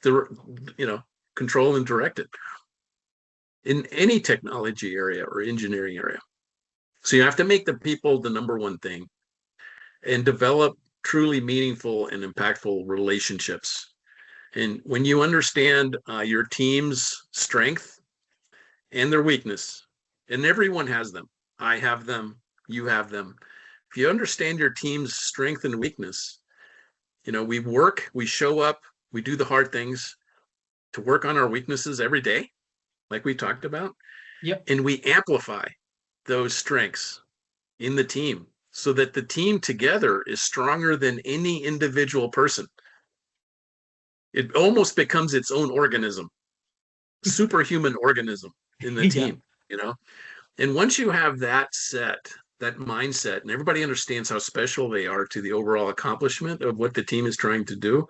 Speaker 2: you know, control and direct it in any technology area or engineering area. So you have to make the people the number one thing and develop truly meaningful and impactful relationships. And when you understand your team's strength and their weakness, and everyone has them, I have them, you have them. If you understand your team's strength and weakness, we work, we show up, we do the hard things to work on our weaknesses every day, like we talked about,
Speaker 1: Yep.
Speaker 2: and we amplify those strengths in the team so that the team together is stronger than any individual person. It almost becomes its own organism, superhuman organism in the
Speaker 1: Yeah.
Speaker 2: team, you know? And once you have that set, that mindset, and everybody understands how special they are to the overall accomplishment of what the team is trying to do,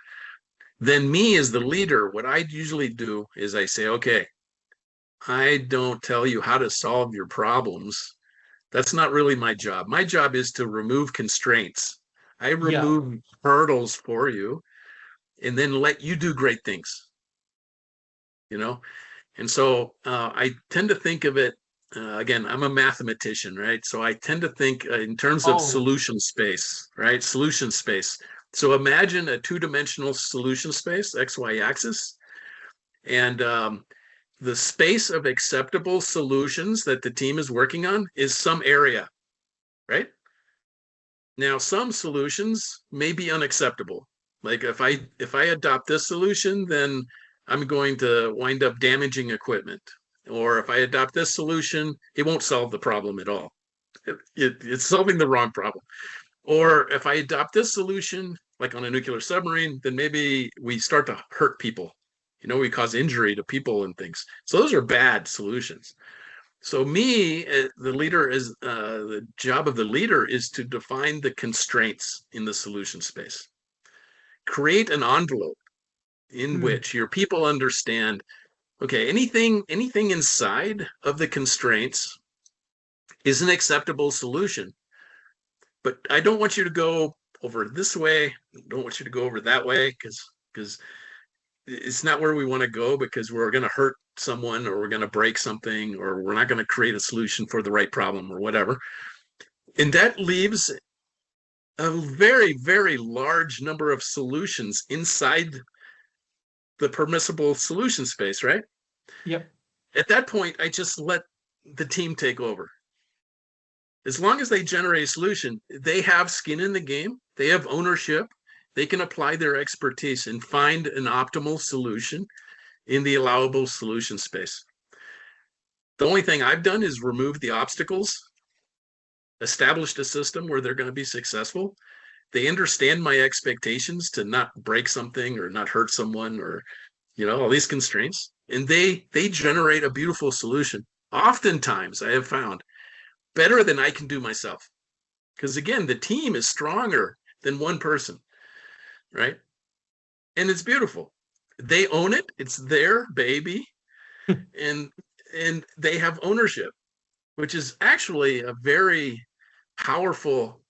Speaker 2: then me as the leader, what I usually do is I say, okay, I don't tell you how to solve your problems. That's not really my job. My job is to remove constraints. I
Speaker 1: Yeah.
Speaker 2: remove hurdles for you and then let you do great things, you know? And so I tend to think of it, again, I'm a mathematician, right? So I tend to think in terms of
Speaker 1: Oh,
Speaker 2: solution space, right? Solution space. So imagine a two-dimensional solution space, XY axis, and the space of acceptable solutions that the team is working on is some area, right? Now, some solutions may be unacceptable. Like if I adopt this solution, then I'm going to wind up damaging equipment. Or if I adopt this solution, it won't solve the problem at all. It's solving the wrong problem. Or if I adopt this solution, like on a nuclear submarine, then maybe we start to hurt people. We cause injury to people and things. So those are bad solutions. So me, the leader is the job of the leader is to define the constraints in the solution space. Create an envelope in
Speaker 1: hmm.
Speaker 2: which your people understand, okay, anything inside of the constraints is an acceptable solution. But I don't want you to go over this way. I don't want you to go over that way because it's not where we want to go because we're going to hurt someone or we're going to break something or we're not going to create a solution for the right problem or whatever. And that leaves a very, very large number of solutions inside the permissible solution space, right?
Speaker 1: Yep.
Speaker 2: At that point, I just let the team take over. As long as they generate a solution, they have skin in the game, they have ownership, they can apply their expertise and find an optimal solution in the allowable solution space. The only thing I've done is remove the obstacles, established a system where they're going to be successful. They understand my expectations to not break something or not hurt someone, or all these constraints, and they generate a beautiful solution. Oftentimes I have found better than I can do myself, because again, the team is stronger than one person, right? And it's beautiful. They own it, it's their baby, and they have ownership, which is actually a very powerful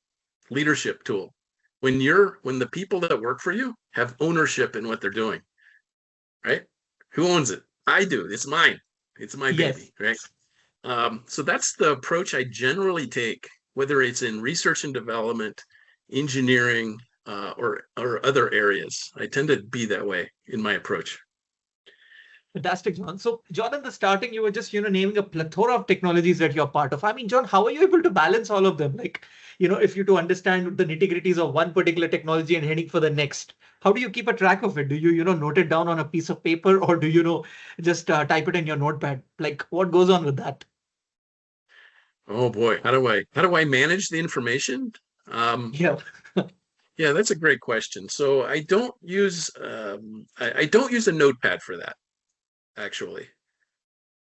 Speaker 2: leadership tool. When the people that work for you have ownership in what they're doing, right? Who owns it? I do. It's mine. It's my
Speaker 1: Yes.
Speaker 2: baby, right? So that's the approach I generally take, whether it's in research and development, engineering, or other areas. I tend to be that way in my approach.
Speaker 1: Fantastic, John. So, John, in the starting, you were just, naming a plethora of technologies that you're part of. I mean, John, how are you able to balance all of them? Like, if you to understand the nitty-gritties of one particular technology and heading for the next, how do you keep a track of it? Do you, note it down on a piece of paper, or do you, just type it in your notepad? Like, what goes on with that?
Speaker 2: Oh boy, how do I manage the information? Um,
Speaker 1: Yeah.
Speaker 2: yeah, that's a great question. So I don't use a notepad for that, actually.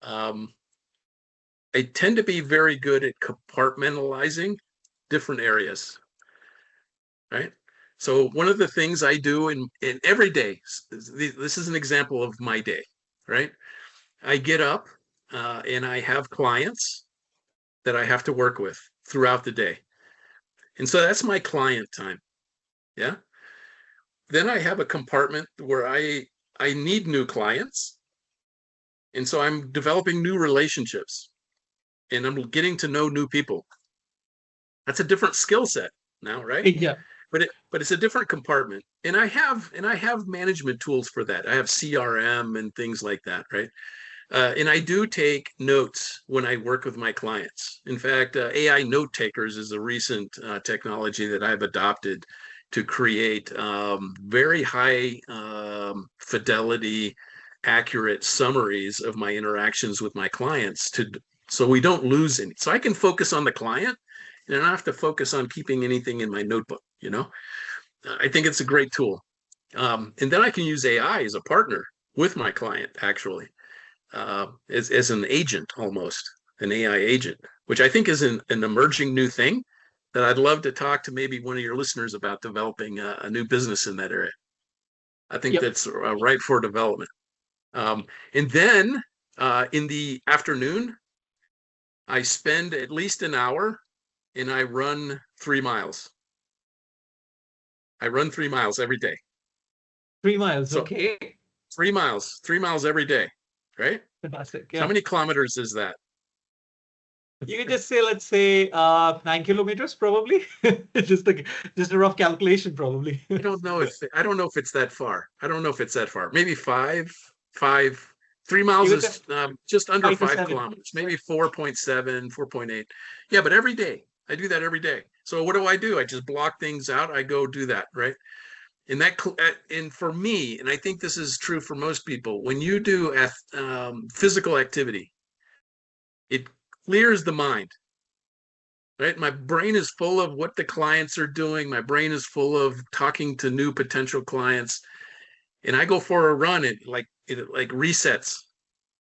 Speaker 2: Um, I tend to be very good at compartmentalizing different areas, right? So one of the things I do in every day, this is an example of my day, right? I get up and I have clients that I have to work with throughout the day. And so that's my client time. Yeah. Then I have a compartment where I need new clients. And so I'm developing new relationships and I'm getting to know new people. That's a different skill set now, right?
Speaker 1: Yeah.
Speaker 2: But it's a different compartment. And I have management tools for that. I have CRM and things like that, right? And I do take notes when I work with my clients. In fact, AI note takers is a recent technology that I've adopted to create very high fidelity, accurate summaries of my interactions with my clients, so we don't lose any. So I can focus on the client and I don't have to focus on keeping anything in my notebook. I think it's a great tool. And then I can use AI as a partner with my client, actually, as an agent, almost an AI agent, which I think is an emerging new thing that I'd love to talk to maybe one of your listeners about, developing a new business in that area. I think
Speaker 1: Yep.
Speaker 2: that's ripe for development. And then in the afternoon, I spend at least an hour and I run 3 miles. I run 3 miles every day.
Speaker 1: 3 miles.
Speaker 2: So
Speaker 1: Okay.
Speaker 2: 3 miles every day, right?
Speaker 1: Fantastic.
Speaker 2: How
Speaker 1: Yeah.
Speaker 2: many kilometers is that?
Speaker 1: You can just say, let's say, 9 kilometers, probably. Just a rough calculation, probably.
Speaker 2: I don't know if it's that far. I don't know if it's that far. Maybe five. 3 miles
Speaker 1: You can say
Speaker 2: is just under
Speaker 1: 5 to 7.
Speaker 2: 5 kilometers, maybe 4.7, 4.8. Yeah, but every day I do that every day. So what do? I just block things out. I go do that, right? And for me, and I think this is true for most people, when you do physical activity, it clears the mind, right? My brain is full of what the clients are doing. My brain is full of talking to new potential clients. And I go for a run, it resets,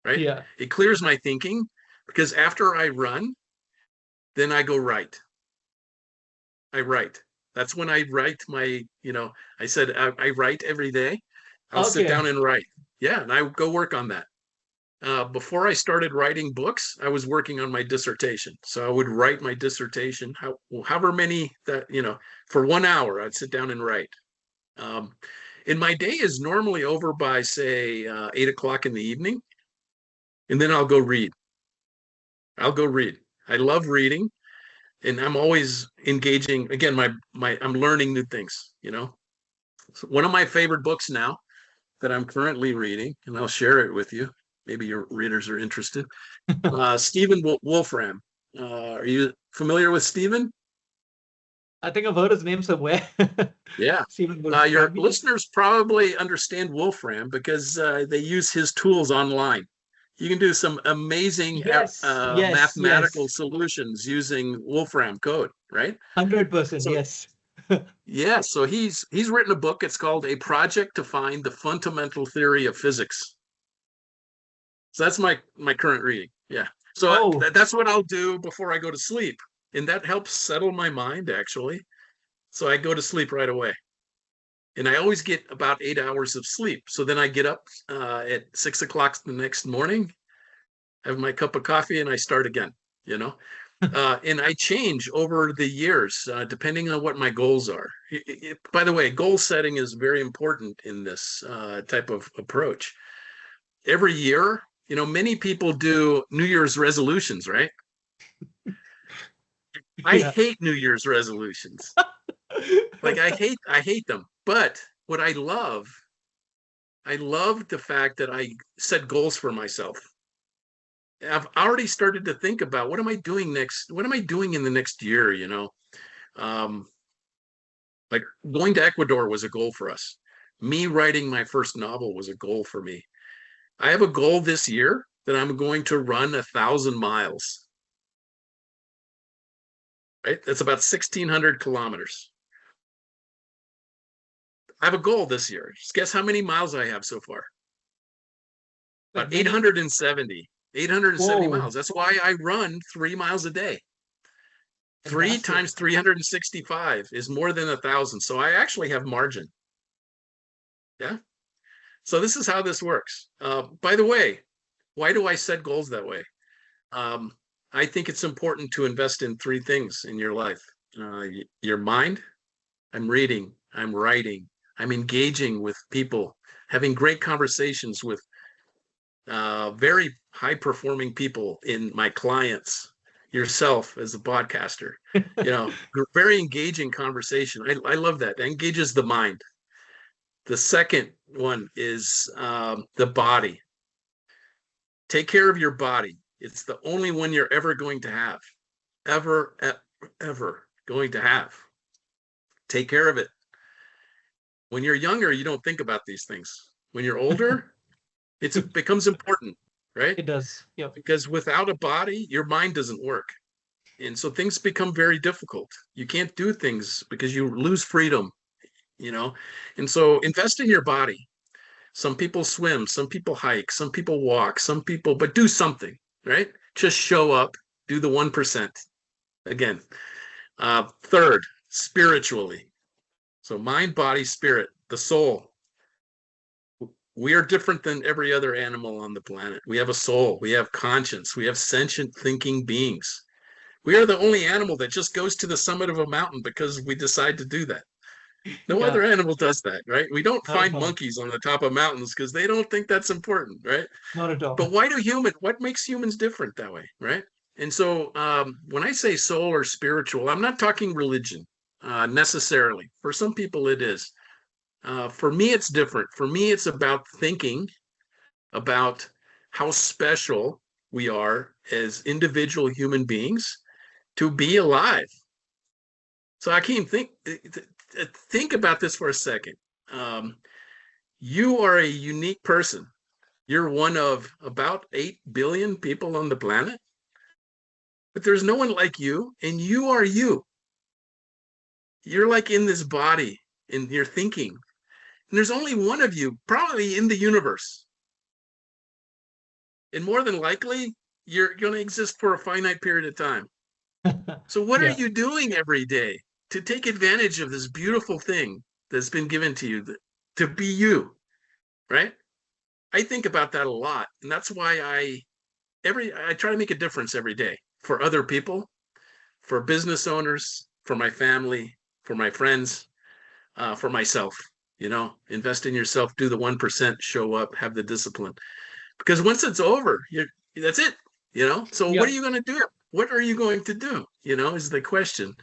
Speaker 2: right?
Speaker 1: Yeah.
Speaker 2: It clears my thinking, because after I run, then I go write. I write. That's when I write I said I write every day. I'll sit
Speaker 1: Okay.
Speaker 2: down and write. Yeah, and I go work on that. Before I started writing books, I was working on my dissertation. So I would write my dissertation, however many for 1 hour, I'd sit down and write. And my day is normally over by, say, 8 o'clock in the evening. And then I'll go read. I love reading, and I'm always engaging. Again, I'm learning new things. So one of my favorite books now that I'm currently reading, and I'll share it with you. Maybe your readers are interested. Stephen Wolfram. Are you familiar with Stephen?
Speaker 1: I think I've heard his name somewhere.
Speaker 2: Yeah.
Speaker 1: Stephen
Speaker 2: Your
Speaker 1: Wolfram.
Speaker 2: listeners probably understand Wolfram because they use his tools online. You can do some amazing
Speaker 1: Yes, yes,
Speaker 2: mathematical
Speaker 1: yes.
Speaker 2: solutions using Wolfram code, right?
Speaker 1: 100%.
Speaker 2: So
Speaker 1: Yes.
Speaker 2: yeah, so he's written a book. It's called A Project to Find the Fundamental Theory of Physics. So that's my current reading. Yeah. So
Speaker 1: Oh,
Speaker 2: that's what I'll do before I go to sleep, and that helps settle my mind actually. So I go to sleep right away, and I always get about 8 hours of sleep. So then I get up at 6 o'clock the next morning, have my cup of coffee, and I start again. You know, and I change over the years depending on what my goals are. By the way, goal setting is very important in this type of approach. Every year, many people do New Year's resolutions, right? I
Speaker 1: yeah.
Speaker 2: hate New Year's resolutions. Like I hate them. But what I love the fact that I set goals for myself. I've already started to think about what am I doing next? What am I doing in the next year? Um, like going to Ecuador was a goal for us. Me writing my first novel was a goal for me. I have a goal this year that I'm going to run 1,000 miles. Right, that's about 1,600 kilometers. I have a goal this year. Just guess how many miles I have so far?
Speaker 1: Like
Speaker 2: About
Speaker 1: many.
Speaker 2: 870. 870
Speaker 1: Whoa,
Speaker 2: miles. That's why I run 3 miles a day. Three
Speaker 1: fantastic.
Speaker 2: times 365 is more than 1,000. So I actually have margin. Yeah. So this is how this works. By the way, why do I set goals that way? Um, I think it's important to invest in three things in your life. Your mind. I'm reading. I'm writing. I'm engaging with people, having great conversations with very high performing people in my clients, yourself as a podcaster. Very engaging conversation. I love that. It engages the mind. The second one is the body. Take care of your body. It's the only one you're ever going to have, ever, ever going to have. Take care of it. When you're younger, you don't think about these things. When you're older, it becomes important, right?
Speaker 1: It does. Yep.
Speaker 2: Because without a body, your mind doesn't work. And so things become very difficult. You can't do things because you lose freedom, you know? And so invest in your body. Some people swim, some people hike, some people walk, but do something, right? Just show up, do the 1%. Again, third, spiritually. So mind, body, spirit, the soul. We are different than every other animal on the planet. We have a soul, we have conscience, we have sentient thinking beings. We are the only animal that just goes to the summit of a mountain because we decide to do that. No
Speaker 1: Yeah,
Speaker 2: other animal does that, right? We don't
Speaker 1: not at
Speaker 2: find
Speaker 1: all.
Speaker 2: monkeys on the top of mountains because they don't think that's important, right?
Speaker 1: Not at all.
Speaker 2: But what makes humans different that way, right? And so when I say soul or spiritual, I'm not talking religion necessarily. For some people, it is. For me, it's different. For me, it's about thinking about how special we are as individual human beings to be alive. So I can't think about this for a second. Um, you are a unique person. You're one of about 8 billion people on the planet, but there's no one like you, and you are you. You're like in this body, and you're thinking. And there's only one of you, probably in the universe. And more than likely, you're going to exist for a finite period of time. So, what are
Speaker 1: Yeah.
Speaker 2: you doing every day to take advantage of this beautiful thing that's been given to you to be you, right? I think about that a lot. And that's why I try to make a difference every day for other people, for business owners, for my family, for my friends, for myself. Invest in yourself, do the 1%, show up, have the discipline. Because once it's over, that's it. So what
Speaker 1: Yeah.
Speaker 2: are you going to do? What are you going to do? Is the question.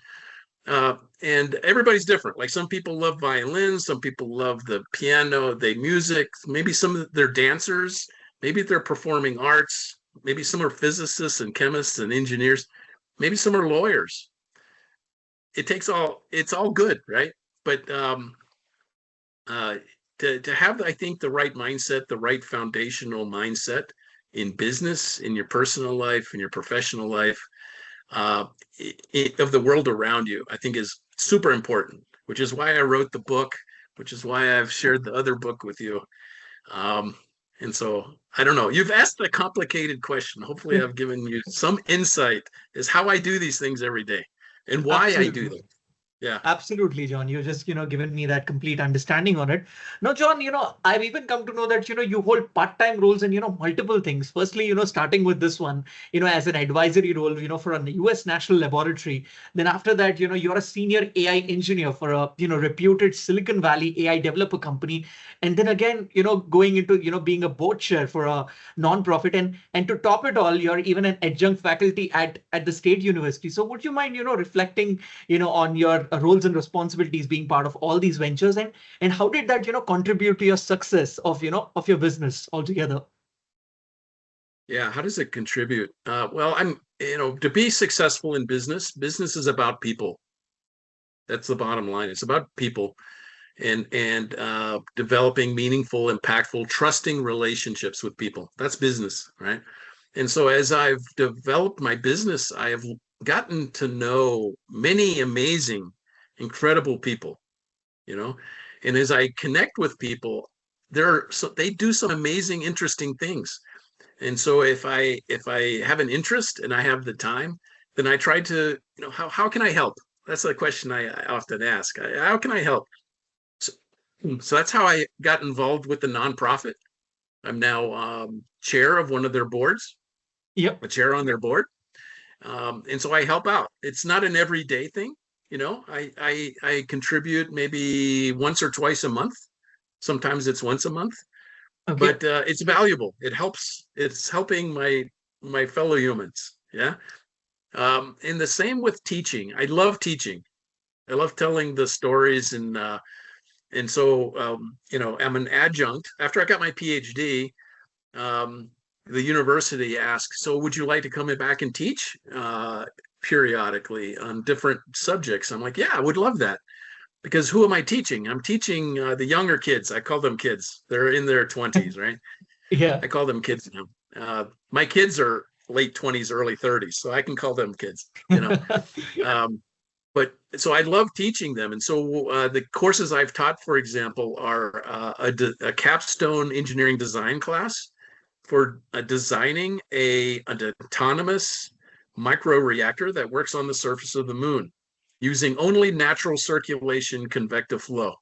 Speaker 2: And everybody's different. Like some people love violins, some people love the piano, they music, maybe some of they're dancers, maybe they're performing arts, maybe some are physicists and chemists and engineers, maybe some are lawyers. It's all good, right? But uh, to have, I think, the right mindset, the right foundational mindset in business, in your personal life, in your professional life, uh, of the world around you, I think is super important, which is why I wrote the book, which is why I've shared the other book with you. Um, and so I don't know. You've asked a complicated question. Hopefully, I've given you some insight as how I do these things every day and why I do
Speaker 1: Absolutely.
Speaker 2: them. Yeah.
Speaker 1: Absolutely, John. You just, given me that complete understanding on it. Now, John, I've even come to know that, you hold part-time roles in, multiple things. Firstly, starting with this one, as an advisory role, for a US National Laboratory. Then after that, you're a senior AI engineer for a, reputed Silicon Valley AI developer company. And then again, going into, being a board chair for a nonprofit. And to top it all, you're even an adjunct faculty at the state university. So would you mind, reflecting on your roles and responsibilities being part of all these ventures, and how did that contribute to your success of of your business altogether?
Speaker 2: Yeah. How does it contribute? Well, to be successful in business, business is about people. That's the bottom line. It's about people and developing meaningful, impactful, trusting relationships with people. That's business, right? And so as I've developed my business, I have gotten to know many amazing, incredible people, you know. And as I connect with people, they do some amazing, interesting things. And so if I have an interest and I have the time, then I try to, how can I help? That's the question I often ask. How can I help? So, so that's how I got involved with the nonprofit. I'm now chair of one of their boards,
Speaker 1: Yep.
Speaker 2: a chair on their board, and so I help out. It's not an everyday thing, I contribute maybe once or twice a month. Sometimes it's once a month,
Speaker 1: Okay.
Speaker 2: but it's valuable. It helps. It's helping my fellow humans. Yeah. And the same with teaching. I love teaching. I love telling the stories and so I'm an adjunct. After I got my PhD, um, the university asked, "So would you like to come back and teach periodically on different subjects?" I'm like, "Yeah, I would love that." Because who am I teaching? I'm teaching the younger kids. I call them kids. They're in their 20s, right?
Speaker 1: Yeah.
Speaker 2: I call them kids now. My kids are late 20s, early 30s, so I can call them kids. Um, but so I love teaching them. And so the courses I've taught, for example, are a capstone engineering design class for designing an autonomous microreactor that works on the surface of the moon using only natural circulation convective flow.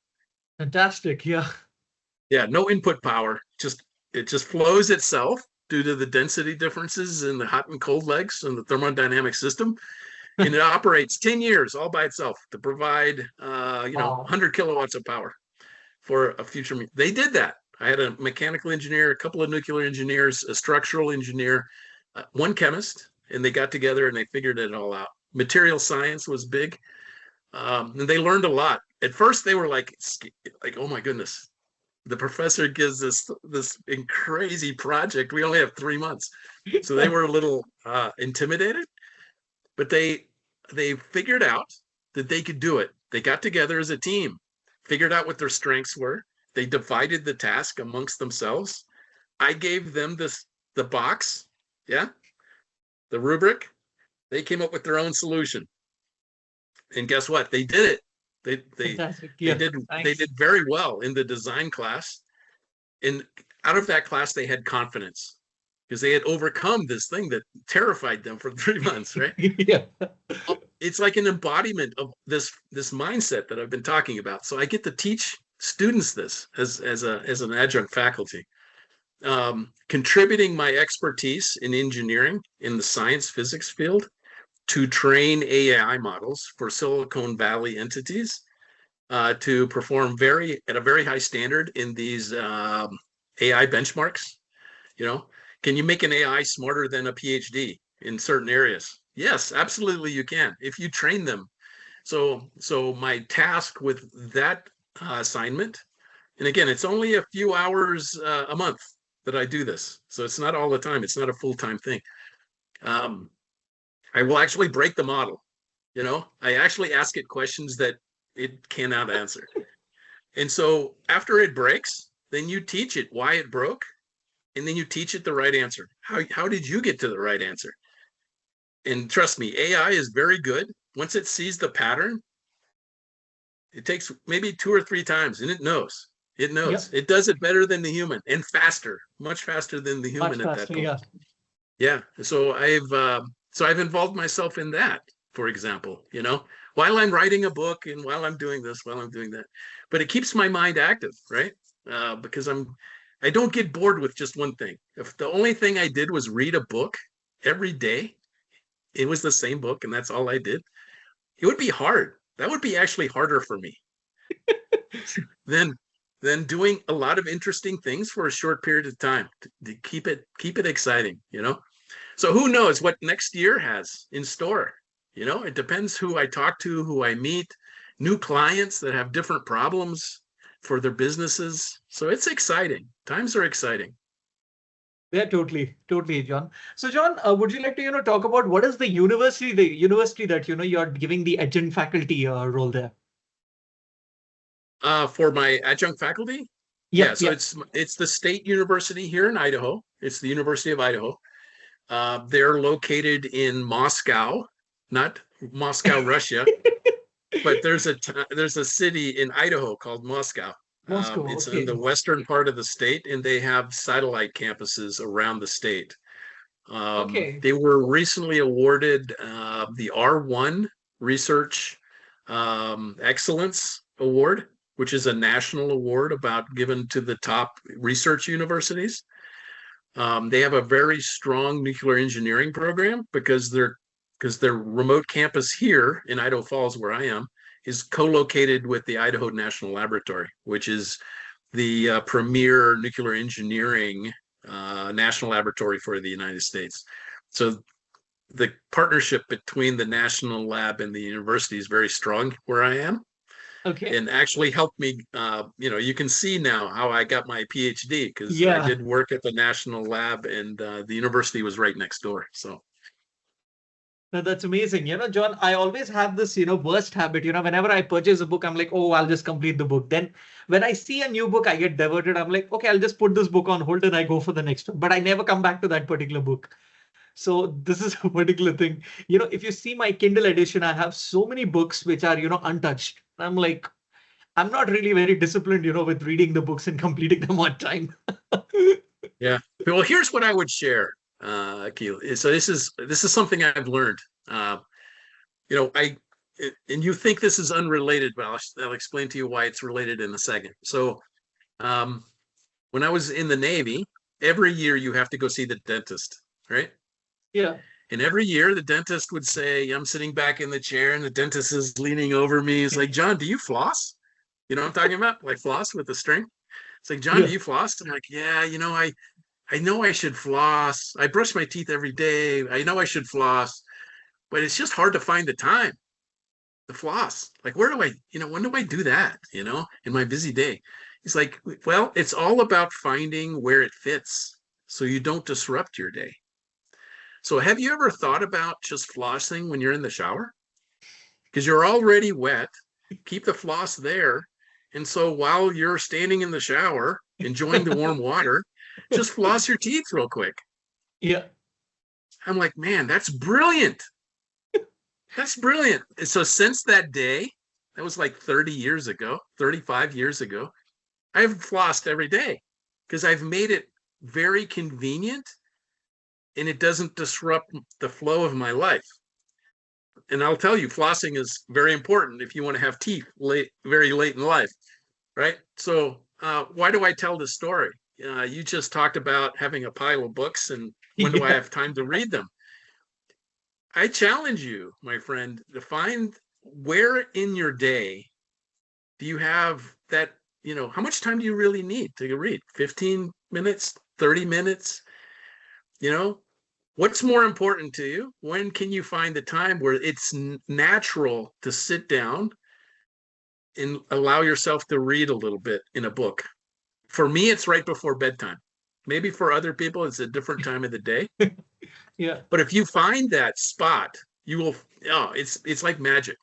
Speaker 1: Fantastic. Yeah.
Speaker 2: Yeah, no input power. It just flows itself due to the density differences in the hot and cold legs and the thermodynamic system, and it operates 10 years all by itself to provide
Speaker 1: Wow.
Speaker 2: 100 kilowatts of power for a future. They did that. I had a mechanical engineer, a couple of nuclear engineers, a structural engineer, one chemist, and they got together and they figured it all out. Material science was big, and they learned a lot. At first, they were like, "Oh my goodness, the professor gives this crazy project. We only have 3 months," so they were a little intimidated. But they figured out that they could do it. They got together as a team, figured out what their strengths were. They divided the task amongst themselves. I gave them the box, yeah, the rubric. They came up with their own solution, and guess what? They did it. They they
Speaker 1: Fantastic.
Speaker 2: they
Speaker 1: Yeah.
Speaker 2: did
Speaker 1: Thanks.
Speaker 2: very well in the design class. And out of that class, they had confidence because they had overcome this thing that terrified them for 3 months, right?
Speaker 1: Yeah.
Speaker 2: It's like an embodiment of this mindset that I've been talking about. So I get to teach students this as an adjunct faculty, contributing my expertise in engineering in the science physics field to train AI models for Silicon Valley entities to perform at a very high standard in these AI benchmarks. You know, can you make an AI smarter than a PhD in certain areas? Yes, absolutely you can if you train them So my task with that assignment, and again, it's only a few hours a month that I do this. So it's not all the time. It's not a full-time thing. Um, I will actually break the model. I actually ask it questions that it cannot answer. And so after it breaks, then you teach it why it broke, and then you teach it the right answer. How did you get to the right answer? And trust me, AI is very good. Once it sees the pattern, it takes maybe 2 or 3 times, and it knows. It
Speaker 1: Yeah,
Speaker 2: knows. It does it better than the human, and faster, much faster than the
Speaker 1: much
Speaker 2: human at that
Speaker 1: faster.
Speaker 2: point.
Speaker 1: Yeah.
Speaker 2: Yeah. So I've involved myself in that, for example, while I'm writing a book and while I'm doing this, while I'm doing that. But it keeps my mind active, right? Because I don't get bored with just one thing. If the only thing I did was read a book every day, it was the same book and that's all I did, it would be hard. That would be actually harder for me than than doing a lot of interesting things for a short period of time to keep it exciting. So who knows what next year has in store? It depends who I talk to, who I meet, new clients that have different problems for their businesses. So it's exciting. Times are exciting.
Speaker 1: Yeah, totally, totally, John. So, John, would you like to, talk about what is the university that, you're giving the adjunct faculty role there?
Speaker 2: For my adjunct faculty, yeah.
Speaker 1: Yep,
Speaker 2: So
Speaker 1: yep.
Speaker 2: it's the state university here in Idaho. It's the University of Idaho. They're located in Moscow, not Moscow, Russia, but there's a city in Idaho called Moscow.
Speaker 1: Moscow.
Speaker 2: It's in the
Speaker 1: Okay.
Speaker 2: western part of the state, and they have satellite campuses around the state.
Speaker 1: Okay.
Speaker 2: They were recently awarded the R1 Research Excellence Award, which is a national award given to the top research universities. They have a very strong nuclear engineering program because their remote campus here in Idaho Falls, where I am, is co-located with the Idaho National Laboratory, which is the premier nuclear engineering national laboratory for the United States. So the partnership between the national lab and the university is very strong where I am,
Speaker 1: Okay.
Speaker 2: and actually helped me. You can see now how I got my Ph.D. because I
Speaker 1: Yeah.
Speaker 2: did work at the national lab, and the university was right next door. So
Speaker 1: No, that's amazing. John, I always have this, worst habit. Whenever I purchase a book, I'm like, oh, I'll just complete the book. Then when I see a new book, I get diverted. I'm like, okay, I'll just put this book on hold and I go for the next one. But I never come back to that particular book. So this is a particular thing. If you see my Kindle edition, I have so many books which are, untouched. I'm like, I'm not really very disciplined, with reading the books and completing them on time.
Speaker 2: yeah. Well, here's what I would share, Akil. So this is something I've learned. Uh, I and you think this is unrelated, but I'll explain to you why it's related in a second. So um, when I was in the Navy, every year you have to go see the dentist, right?
Speaker 1: Yeah.
Speaker 2: And every year the dentist would say, I'm sitting back in the chair and the dentist is leaning over me. He's like, John, do you floss? You know what I'm talking about? Like floss with the string. It's like, John, do
Speaker 1: Yeah.
Speaker 2: you floss? I'm like, yeah, I know I should floss. I brush my teeth every day. I know I should floss, but it's just hard to find the time to floss. Like, when do I do that, in my busy day? He's like, well, it's all about finding where it fits so you don't disrupt your day. So have you ever thought about just flossing when you're in the shower? Because you're already wet, keep the floss there. And so while you're standing in the shower, enjoying the warm water, just floss your teeth real quick.
Speaker 1: Yeah.
Speaker 2: I'm like, man, that's brilliant. That's brilliant. And so since that day, that was like 30 years ago, 35 years ago, I've flossed every day because I've made it very convenient and it doesn't disrupt the flow of my life. And I'll tell you, flossing is very important if you want to have teeth very late in life, right? So why do I tell this story? You just talked about having a pile of books and when do I
Speaker 1: Yeah.
Speaker 2: have time to read them? I challenge you, my friend, to find where in your day do you have that, how much time do you really need to read? 15 minutes, 30 minutes, you know? What's more important to you? When can you find the time where it's natural to sit down and allow yourself to read a little bit in a book? For me, it's right before bedtime. Maybe for other people, it's a different time of the day.
Speaker 1: Yeah.
Speaker 2: But if you find that spot, you will. Oh, it's like magic.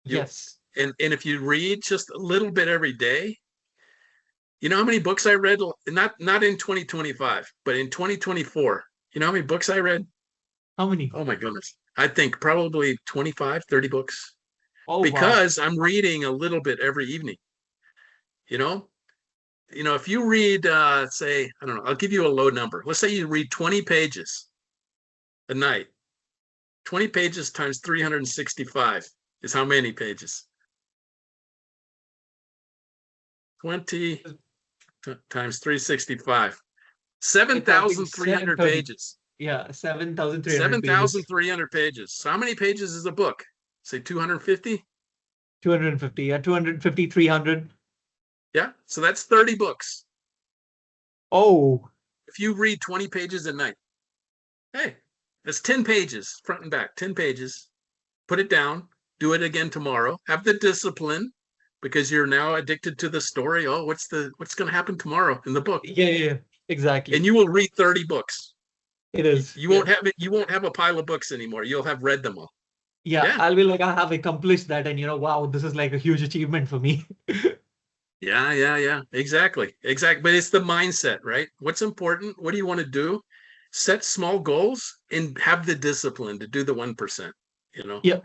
Speaker 2: You
Speaker 1: Yes.
Speaker 2: and if you read just a little bit every day, you know how many books I read? Not in 2025, but in 2024. You know how many books I read?
Speaker 1: How many?
Speaker 2: Oh my goodness. I think probably 25, 30 books
Speaker 1: Oh, wow.
Speaker 2: because I'm reading a little bit every evening. You know, if you read, say, I don't know, I'll give you a low number. Let's say you read 20 pages a night. 20 pages times 365 is how many pages? 20 times 365.
Speaker 1: It's, I think,
Speaker 2: 7,300
Speaker 1: 730.
Speaker 2: pages.
Speaker 1: Yeah, 7,300 pages.
Speaker 2: 7,300 pages. So how many pages is a book? Say 250?
Speaker 1: 250. Yeah, 250, 300.
Speaker 2: Yeah. So that's 30 books.
Speaker 1: Oh,
Speaker 2: If you read 20 pages a night, hey, that's 10 pages front and back, 10 pages. Put it down, do it again tomorrow. Have the discipline because you're now addicted to the story. Oh, what's going to happen tomorrow in the book?
Speaker 1: yeah, yeah, yeah.
Speaker 2: And
Speaker 1: Exactly.
Speaker 2: you will read 30 books.
Speaker 1: It is.
Speaker 2: You won't
Speaker 1: Yes.
Speaker 2: have it. You won't have a pile of books anymore. You'll have read them all.
Speaker 1: Yeah,
Speaker 2: Yeah.
Speaker 1: I'll be like, I have accomplished that. And, wow, this is like a huge achievement for me.
Speaker 2: Yeah, yeah, yeah. Exactly. Exactly. But it's the mindset, right? What's important? What do you want to do? Set small goals and have the discipline to do the 1%, you know.
Speaker 1: Yeah.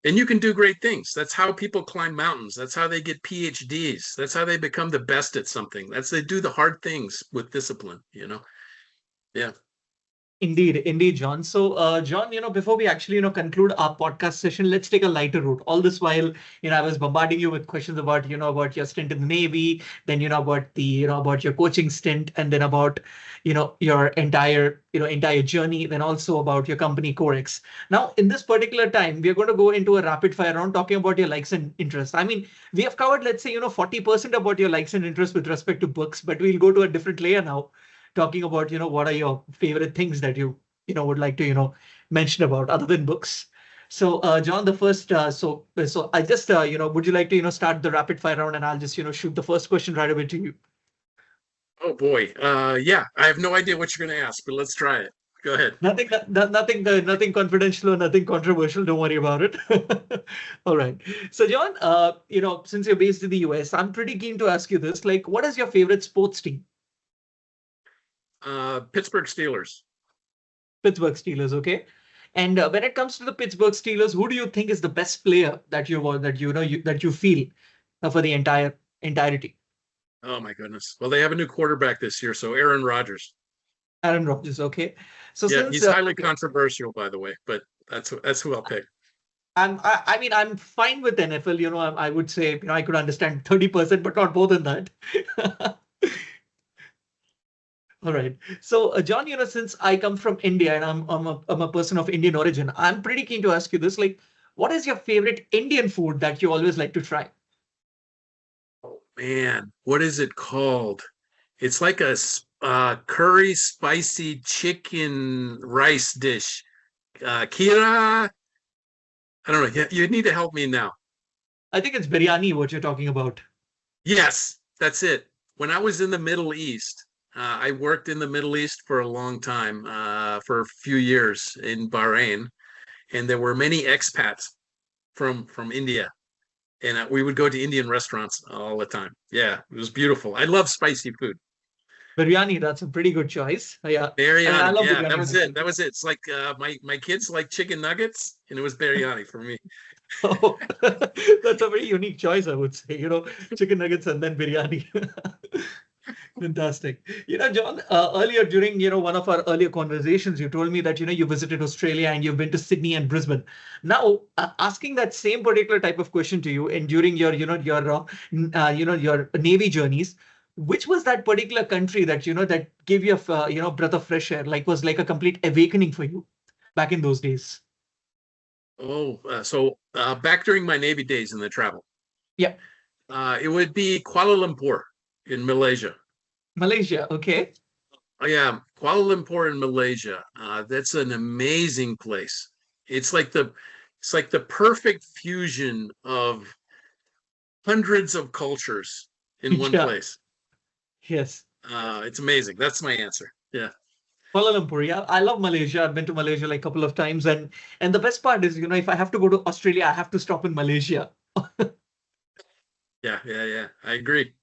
Speaker 2: And you can do great things. That's how people climb mountains. That's how they get Ph.D.s. That's how they become the best at something. They do the hard things with discipline, you know. Yeah.
Speaker 1: Indeed, indeed, John. So, John, before we actually, conclude our podcast session, let's take a lighter route. All this while, I was bombarding you with questions about, about your stint in the Navy, then, about about your coaching stint, and then about, your entire journey, then also about your company CoreX. Now, in this particular time, we are going to go into a rapid fire round talking about your likes and interests. I mean, we have covered, let's say, 40% about your likes and interests with respect to books, but we'll go to a different layer now talking about what are your favorite things that you would like to mention about other than books. So John, the first so I just would you like to start the rapid fire round, and I'll just shoot the first question right away to you.
Speaker 2: Oh boy. Yeah. I have no idea what you're going to ask, but let's try it. Go ahead.
Speaker 1: Nothing confidential or nothing controversial, don't worry about it. All right, so John, since you're based in the US, I'm pretty keen to ask you this, like, what is your favorite sports team?
Speaker 2: Pittsburgh Steelers.
Speaker 1: Pittsburgh Steelers, okay. And when it comes to the Pittsburgh Steelers, who do you think is the best player that you feel for the entirety?
Speaker 2: Oh my goodness. Well, they have a new quarterback this year, so Aaron Rodgers.
Speaker 1: Aaron Rodgers, okay. So
Speaker 2: Yeah,
Speaker 1: since
Speaker 2: he's highly controversial, by the way, but that's who I'll pick.
Speaker 1: I mean, I'm fine with NFL. I would say I could understand 30%, but not more than that. All right. So, John, since I come from India and I'm a person of Indian origin, I'm pretty keen to ask you this. Like, what is your favorite Indian food that you always like to try?
Speaker 2: Oh man, what is it called? It's like a curry spicy chicken rice dish. Kira, I don't know. You need to help me now.
Speaker 1: I think it's biryani, what you're talking about.
Speaker 2: Yes, that's it. When I was in the Middle East, I worked in the Middle East for a long time, for a few years in Bahrain, and there were many expats from India, and we would go to Indian restaurants all the time. Yeah, it was beautiful. I love spicy food.
Speaker 1: Biryani, that's a pretty good choice. Yeah. I mean, I
Speaker 2: Biryani,
Speaker 1: love
Speaker 2: yeah, that
Speaker 1: biryani
Speaker 2: was it.
Speaker 1: myself.
Speaker 2: That was it. It's like my kids like chicken nuggets, and it was biryani for me.
Speaker 1: Oh, that's a very unique choice, I would say. Chicken nuggets and then biryani. Fantastic. John, earlier during, one of our earlier conversations, you told me that, you visited Australia and you've been to Sydney and Brisbane. Now, asking that same particular type of question to you and during your Navy journeys, which was that particular country that gave you a breath of fresh air, like was like a complete awakening for you back in those days?
Speaker 2: Oh, so back during my Navy days in the travel,
Speaker 1: Yeah.
Speaker 2: it would be Kuala Lumpur in Malaysia.
Speaker 1: Malaysia. Okay.
Speaker 2: Oh yeah, Kuala Lumpur in Malaysia. That's an amazing place. It's like the it's like the perfect fusion of hundreds of cultures in one
Speaker 1: Yeah.
Speaker 2: place.
Speaker 1: Yes.
Speaker 2: It's amazing. That's my answer. Yeah,
Speaker 1: Kuala Lumpur. Yeah, I love Malaysia. I've been to Malaysia like a couple of times, and the best part is, if I have to go to Australia, I have to stop in Malaysia.
Speaker 2: yeah. I agree.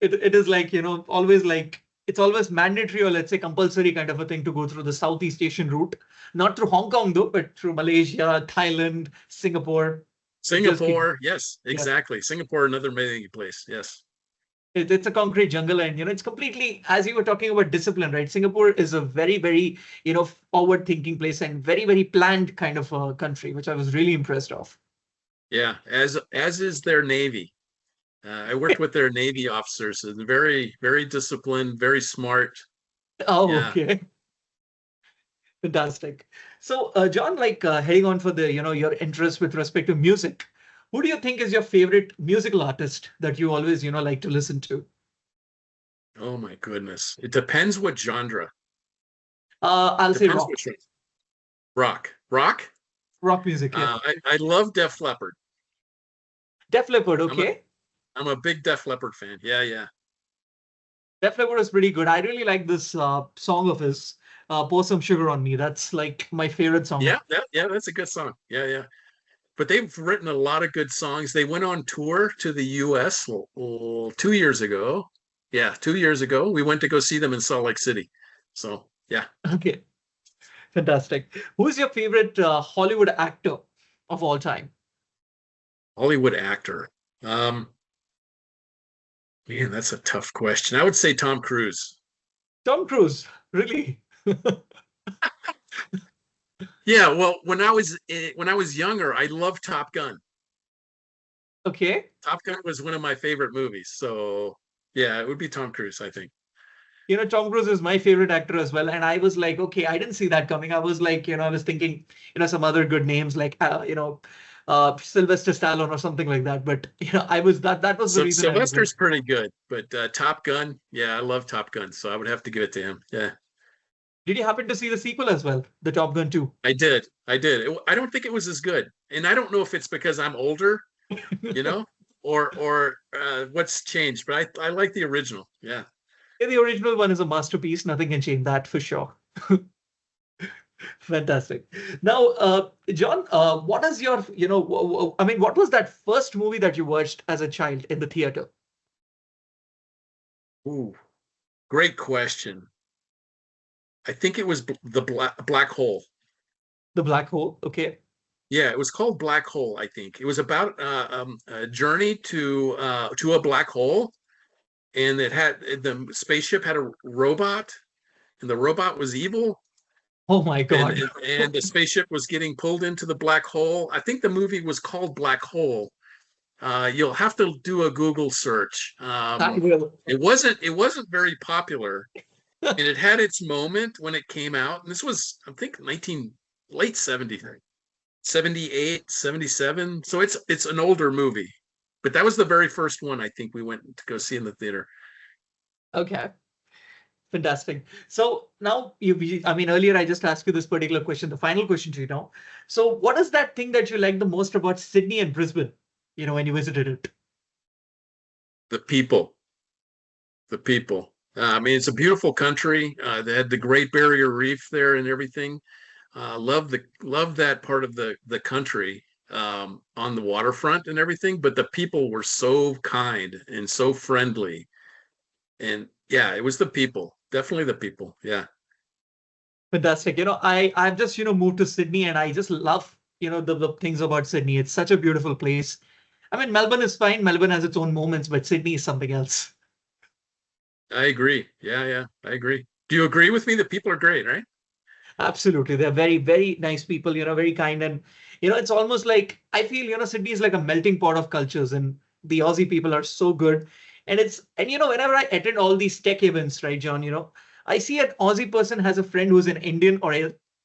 Speaker 1: It is like, always like it's always mandatory or let's say compulsory kind of a thing to go through the Southeast Asian route, not through Hong Kong though, but through Malaysia, Thailand, Singapore. It just keeps,
Speaker 2: Singapore, yes,
Speaker 1: yeah.
Speaker 2: exactly. Singapore, another amazing place. Yes.
Speaker 1: It's a concrete jungle, and it's completely, as you were talking about discipline, right? Singapore is a very, very, forward thinking place and very, very planned kind of a country, which I was really impressed of.
Speaker 2: Yeah, as is their Navy. I worked with their Navy officers, and very, very disciplined, very smart.
Speaker 1: Oh,
Speaker 2: Yeah.
Speaker 1: okay. Fantastic. So, John, like heading on for the, your interest with respect to music, who do you think is your favorite musical artist that you always, like to listen to?
Speaker 2: Oh my goodness. It depends what genre.
Speaker 1: I'll say
Speaker 2: Depends
Speaker 1: rock.
Speaker 2: what genre. Rock. Rock?
Speaker 1: Rock music, yeah.
Speaker 2: I love Def Leppard.
Speaker 1: Def Leppard,
Speaker 2: I'm a
Speaker 1: okay.
Speaker 2: I'm a big Def Leppard fan. Yeah.
Speaker 1: Def Leppard is pretty good. I really like this song of his, Pour Some Sugar on Me. That's like my favorite song.
Speaker 2: Yeah, that's a good song. Yeah. But they've written a lot of good songs. They went on tour to the US 2 years ago. Yeah, 2 years ago. We went to go see them in Salt Lake City. So yeah,
Speaker 1: Okay, fantastic. Who's your favorite Hollywood actor of all time?
Speaker 2: Hollywood actor. Um, Man, that's a tough question. I would say Tom Cruise.
Speaker 1: Tom Cruise, really?
Speaker 2: Yeah, well, when I was younger, I loved Top Gun.
Speaker 1: Okay.
Speaker 2: Top Gun was one of my favorite movies. So yeah, it would be Tom Cruise, I think.
Speaker 1: Tom Cruise is my favorite actor as well. And I was like, okay, I didn't see that coming. I was like, I was thinking, some other good names like, Sylvester Stallone or something like that. But, that was the
Speaker 2: So
Speaker 1: reason I was like,
Speaker 2: Sylvester's pretty good, but Top Gun, yeah, I love Top Gun, so I would have to give it to him. Yeah,
Speaker 1: did you happen to see the sequel as well? The Top Gun 2?
Speaker 2: I did. I don't think it was as good, and I don't know if it's because I'm older, you know, or what's changed, but I like the original. Yeah.
Speaker 1: Yeah, the original one is a masterpiece. Nothing can change that for sure. Fantastic. Now, John, what is your, I mean, what was that first movie that you watched as a child in the theater?
Speaker 2: Ooh, great question. I think it was the Black Hole.
Speaker 1: The Black Hole. Okay.
Speaker 2: Yeah, it was called Black Hole. I think it was about a journey to a black hole, and the spaceship had a robot, and the robot was evil,
Speaker 1: Oh my
Speaker 2: and
Speaker 1: God.
Speaker 2: and the spaceship was getting pulled into the black hole. I think the movie was called Black Hole. You'll have to do a Google search.
Speaker 1: I will.
Speaker 2: It wasn't very popular, and it had its moment when it came out. And this was, I think, late 70s, 78, 77. So it's an older movie, but that was the very first one I think we went to go see in the theater.
Speaker 1: Okay. Fantastic. So now I mean, earlier I just asked you this particular question, the final question to you now. So what is that thing that you like the most about Sydney and Brisbane, when you visited it?
Speaker 2: The people, the people. I mean, it's a beautiful country. They had the Great Barrier Reef there and everything. Love that part of the country, on the waterfront and everything. But the people were so kind and so friendly, and yeah, it was the people. Definitely the people. Yeah.
Speaker 1: Fantastic. I've just, moved to Sydney and I just love, the things about Sydney. It's such a beautiful place. I mean, Melbourne is fine. Melbourne has its own moments, but Sydney is something else.
Speaker 2: I agree. Yeah, I agree. Do you agree with me that people are great, right?
Speaker 1: Absolutely. They're very, very nice people, very kind. And, it's almost like I feel, Sydney is like a melting pot of cultures and the Aussie people are so good. Whenever I attend all these tech events, right, John, I see an Aussie person has a friend who's an Indian or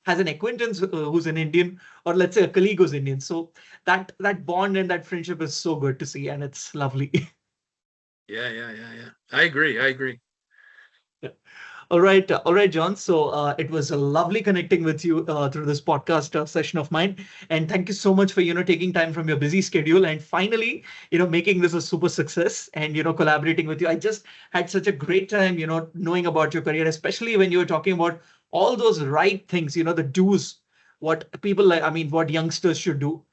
Speaker 1: has an acquaintance who's an Indian, or let's say a colleague who's Indian. So that bond and that friendship is so good to see, and it's lovely.
Speaker 2: Yeah. I agree.
Speaker 1: All right, John. So it was lovely connecting with you through this podcast session of mine, and thank you so much for taking time from your busy schedule and finally making this a super success and collaborating with you. I just had such a great time knowing about your career, especially when you were talking about all those right things, the do's, what people like. I mean, what youngsters should do.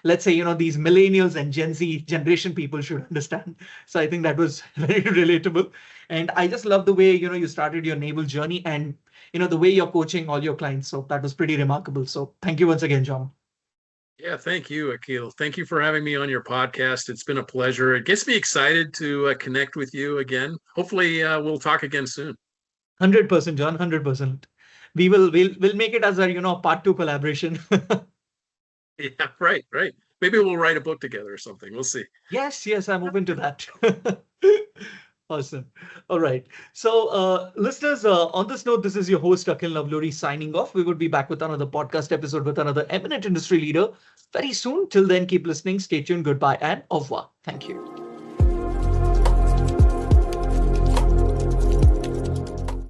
Speaker 1: Let's say these millennials and Gen Z generation people should understand. So I think that was very relatable. And I just love the way, you started your naval journey and, the way you're coaching all your clients. So that was pretty remarkable. So thank you once again, John.
Speaker 2: Yeah, thank you, Akil. Thank you for having me on your podcast. It's been a pleasure. It gets me excited to connect with you again. Hopefully, we'll talk again soon.
Speaker 1: 100%, John, 100%. We'll make it as a, part two collaboration.
Speaker 2: Yeah, right, right. Maybe we'll write a book together or something. We'll see.
Speaker 1: Yes, yes, I'm open to that. Awesome. All right. So, listeners, on this note, this is your host, Akil Navluri, signing off. We will be back with another podcast episode with another eminent industry leader very soon. Till then, keep listening. Stay tuned. Goodbye and au revoir. Thank you.